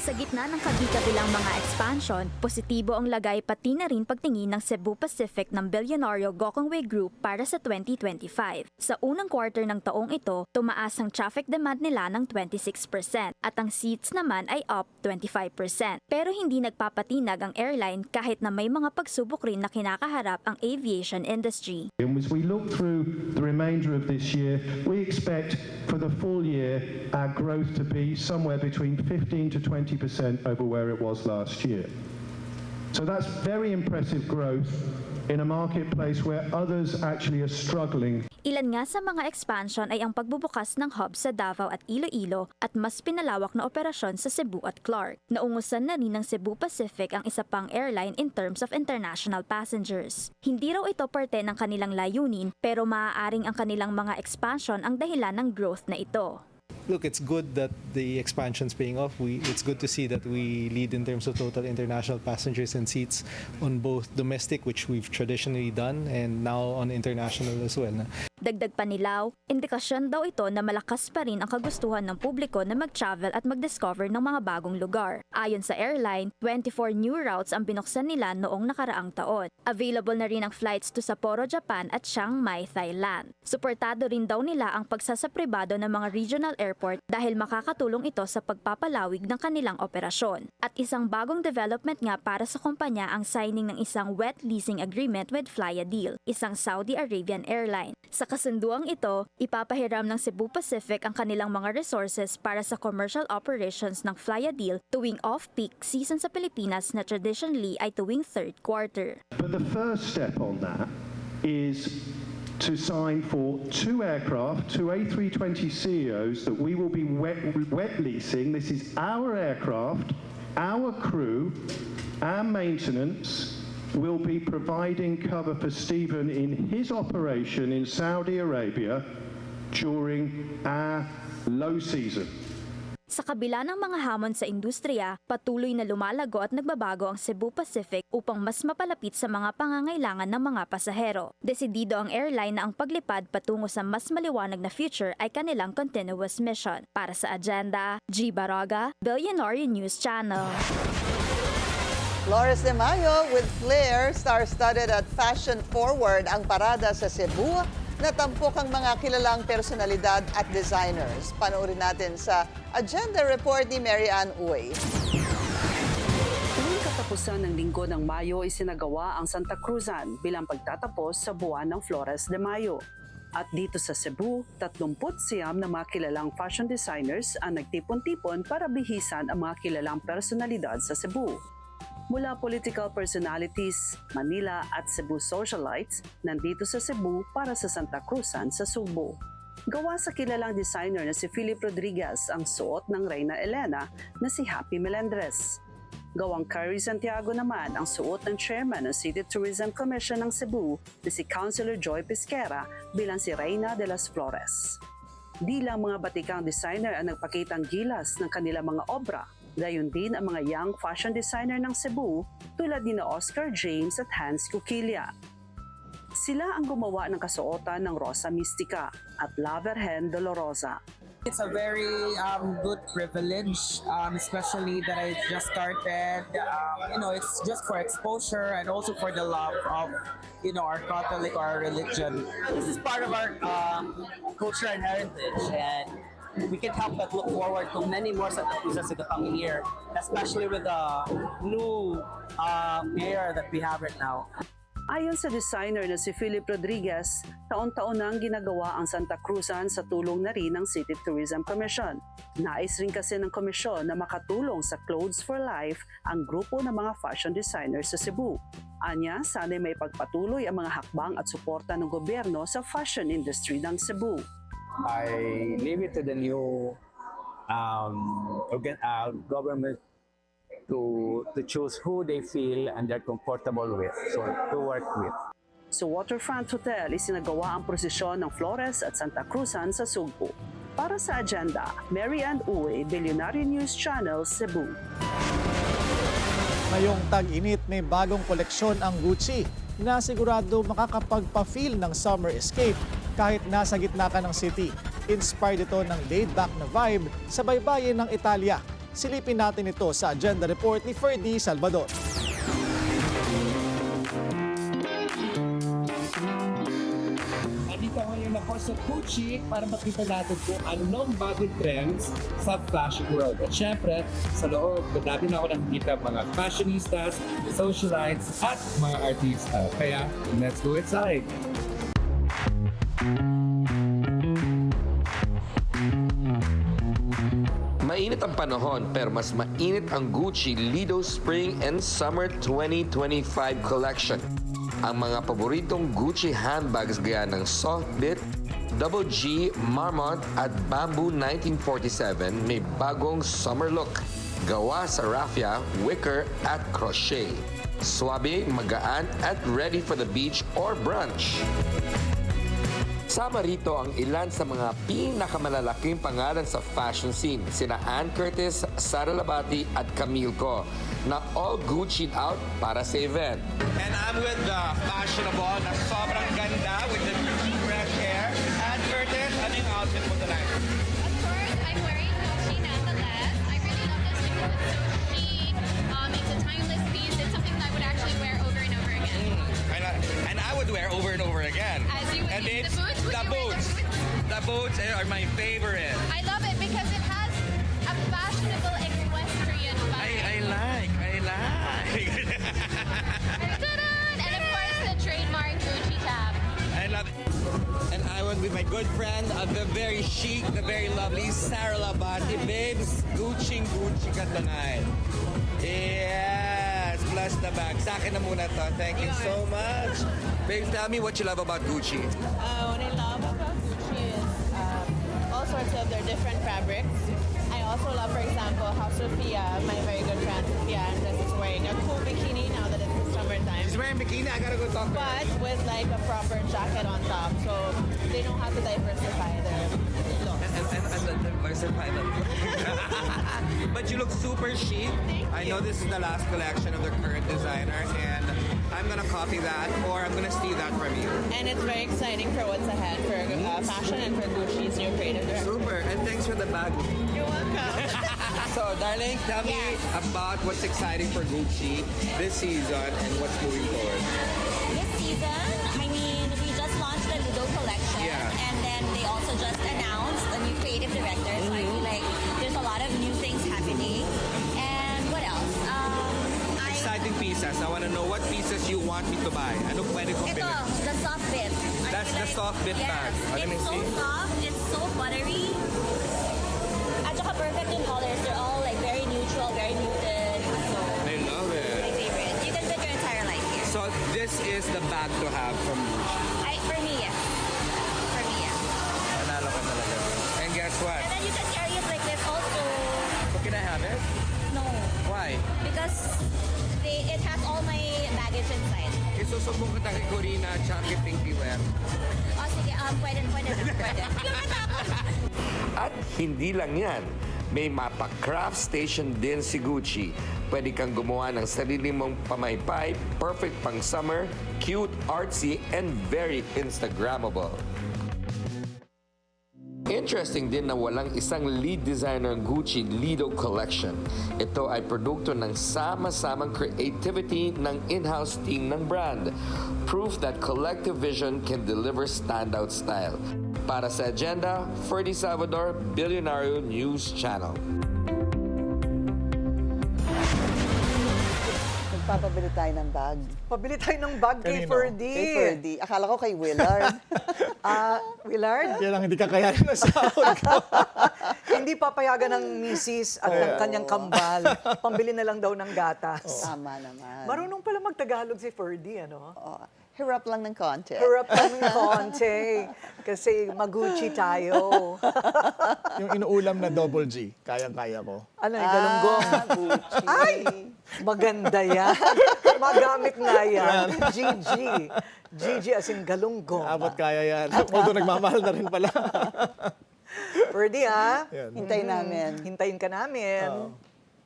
Sa gitna ng kabi-kabilang mga expansion, positibo ang lagay pati na rin pagtingin ng Cebu Pacific ng bilyonaryo Gokongwei Group para sa 2025. Sa unang quarter ng taong ito, tumaas ang traffic demand nila ng 26% at ang seats naman ay up 25%. Pero hindi nagpapatinag ang airline kahit na may mga pagsubok rin na kinakaharap ang aviation industry. As we look through the remainder of this year, we expect for the full year our growth to be somewhere between 15 to 20% over where it was last year. So that's very impressive growth in a marketplace where others actually are struggling. Ilan nga sa mga expansion ay ang pagbubukas ng hub sa Davao at Iloilo at mas pinalawak na operasyon sa Cebu at Clark. Naungusan na rin ng Cebu Pacific ang isa pang airline in terms of international passengers. Hindi raw ito parte ng kanilang layunin pero maaaring ang kanilang mga expansion ang dahilan ng growth na ito. Look, it's good that the expansion's paying off. It's good to see that we lead in terms of total international passengers and seats on both domestic, which we've traditionally done, and now on international as well. Dagdag pa nilaw, indikasyon daw ito na malakas pa rin ang kagustuhan ng publiko na mag-travel at mag-discover ng mga bagong lugar. Ayon sa airline, 24 new routes ang binuksan nila noong nakaraang taon. Available na rin ang flights to Sapporo, Japan at Chiang Mai, Thailand. Suportado rin daw nila ang pagsasapribado ng mga regional airport dahil makakatulong ito sa pagpapalawig ng kanilang operasyon. At isang bagong development nga para sa kumpanya ang signing ng isang wet leasing agreement with Flyadeal, isang Saudi Arabian airline. Sa kasunduang ito, ipapahiram ng Cebu Pacific ang kanilang mga resources para sa commercial operations ng Flyadeal tuwing off-peak season sa Pilipinas na traditionally ay tuwing third quarter. But the first step on that is to sign for 2 aircraft, 2 A320ceos that we will be wet leasing. This is our aircraft, our crew, our maintenance. Will be providing cover for Stephen in his operation in Saudi Arabia during our low season. Sa kabila ng mga hamon sa industriya, patuloy na lumalago at nagbabago ang Cebu Pacific upang mas mapalapit sa mga pangangailangan ng mga pasahero. Desidido ang airline na ang paglipad patungo sa mas maliwanag na future ay kanilang continuous mission. Para sa Agenda, G. Baraga, Billionaire News Channel. Flores de Mayo with flair, star-studded at fashion-forward ang parada sa Cebu. Natampok ang mga kilalang personalidad at designers. Panoorin natin sa Agenda Report ni Mary Ann Uy. Tuwing katapusan ng linggo ng Mayo, isinagawa ang Santa Cruzan bilang pagtatapos sa buwan ng Flores de Mayo. At dito sa Cebu, 39 na mga kilalang fashion designers ang nagtipon-tipon para bihisan ang mga kilalang personalidad sa Cebu. Mula political personalities, Manila at Cebu socialites, nandito sa Cebu para sa Santa Cruzan sa Subo. Gawa sa kilalang designer na si Philip Rodriguez ang suot ng Reyna Elena na si Happy Melendres. Gawang Curry Santiago naman ang suot ng chairman ng City Tourism Commission ng Cebu na si Councilor Joy Pisquera bilang si Reyna de las Flores. Di lang mga batikang designer ang nagpakitang gilas ng kanilang mga obra, gayon din ang mga young fashion designer ng Cebu tulad ni Oscar James at Hans Cuquilla. Sila ang gumawa ng kasuotan ng Rosa Mystica at La Virgen Dolorosa. It's a very good privilege, especially that I just started. It's just for exposure and also for the love of, our Catholic or our religion. This is part of our culture and heritage, and we can help but look forward to many more Santa Cruzas in the coming year, especially with the new mayor that we have right now. Ayon sa designer na si Philip Rodriguez, taon-taon nang ginagawa ang Santa Cruzan sa tulong na rin ng City Tourism Commission. Nais rin kasi ng komisyon na makatulong sa Clothes for Life ang grupo ng mga fashion designers sa Cebu. Anya, sana'y may pagpatuloy ang mga hakbang at suporta ng gobyerno sa fashion industry ng Cebu. I leave it to the new government to choose who they feel and they're comfortable with, so to work with. Sa Waterfront Hotel, isinagawa ang prosesyon ng Flores at Santa Cruzan sa Subo. Para sa agenda, Mary Ann Uwe, Billionaire News Channel, Cebu. Ngayong tag-init may bagong koleksyon ang Gucci na sigurado makakapagpa-feel ng summer escape kahit nasa gitna ka ng city. Inspired ito ng laid-back na vibe sa baybayin ng Italia. Silipin natin ito sa agenda report ni Ferdy Salvador. Nandito ngayon ako sa Gucci para makita natin kung anong bagong trends sa fashion world. At syempre, sa loob, madami na ako nakikita mga fashionistas, socialites, at mga artista. Kaya, let's go inside! Mainit ang panahon pero mas mainit ang Gucci Lido Spring and Summer 2025 collection. Ang mga paboritong Gucci handbags gaya ng Softbit, Double G, Marmont at Bamboo 1947 may bagong summer look. Gawa sa raffia, wicker at crochet. Suabe, magaan at ready for the beach or brunch. Sama rito ang ilan sa mga pinakamalalaking pangalan sa fashion scene, sina Ann Curtis, Sara Labati at Camille Co, na all Gucci'd out para sa event. And I'm with the fashionable na sobrang ganda with the Gucci fresh hair. Ann Curtis, ano yung outfit mo tonight? Of course, I'm wearing Gucci nonetheless. I really love this because it's so chic. It's a timeless piece. It's something that I would actually wear over and over again. And I would wear over and over again. As you would. And The it's boots? Would the you wear boots. The boots are my favorite. I love it because it has a fashionable equestrian vibe. I like. Ta-da! And of course, the trademark Gucci tab. I love it. And I went with my good friend, the very chic, the very lovely Sara Labati. Babes, Gucci ka tonight. Yes, plus the bag. Sa akin na muna to. Thank you so much. Babes, tell me what you love about Gucci. What I love about Gucci is all sorts of their different fabrics. I also love, for example, how Sophia, my very good friend Sophia Andres, is wearing a cool bikini now that it's the summertime. She's wearing bikini. I gotta go talk to her. But with like a proper jacket on top, so they know how to diversify their look. And diversify them. But you look super chic. I know this is the last collection of the current designer, and I'm gonna copy that, or I'm gonna steal that from you. And it's very exciting for what's ahead for fashion and for Gucci's new creative director. Super, and thanks for the bag. You're welcome. So, darling, tell me about what's exciting for Gucci this season and what's moving forward. This season, I mean, we just launched the Lido collection, and then they also just announced a new creative director. So I feel like there's a lot of new things happening. And what else? Exciting pieces. I want to know what pieces you want me to buy. Ano pwede kong Ito, bilhin? the soft bit. That's the soft bit bag. Let me It's so see. soft, it's so buttery. At saka perfect in colors. They're all like very neutral, very muted. So I love it. is the bag to have from Gucci? For me, yes. For me, yes. Panalo ka talaga. And guess what? And then you can carry it like this also. So can I have it? No. Why? Because it has all my baggage inside. Isusubong kita kay Corina at saka kay Pinky Wear. O sige, pwede na, pwede. At hindi lang yan, may mapa-craft station din si Gucci. Pwede kang gumawa ng sarili mong pamaypay, perfect pang summer, cute, artsy, and very Instagrammable. Interesting din na walang isang lead designer ng Gucci Lido Collection. Ito ay produkto ng sama-samang creativity ng in-house team ng brand. Proof that collective vision can deliver standout style. Para sa Agenda, Ferdy Salvador, Billionario News Channel. Magpapabili tayo ng bag. Pabili tayo ng bag kay Kanino? Ferdy. Kay Ferdy. Akala ko kay Willard. Willard? Kaya lang hindi kakayanin ng sahod ko. Hindi papayagan ng misis at ng kanyang kambal. Pambili na lang daw ng gatas. Tama naman. Marunong pala mag-Tagalog si Ferdy, ano? Hirap lang ng konti. Hirap lang ng konti. Kasi mag-Gucci tayo. Yung inuulam na double G, kayang-kaya ko. Ano yung galunggong? Gucci. Ay! Maganda yan. Magamit nga yan. Gigi. Gigi as in galunggong. Abot kaya yan. Although nagmamahal na rin pala. Ferdy, ha? Yan. Hintayin namin. Hintayin ka namin.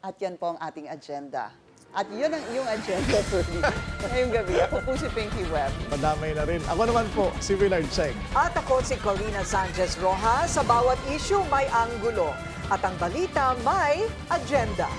At yan po ang ating agenda. At yun ang iyong agenda, Ferdy. Ngayong gabi, ako po si Pinky Webb. Madamay na rin. Ako naman po, si Willard Cheng. At ako si Corina Sanchez Rojas. Sa bawat issue may anggulo. At ang balita may agenda.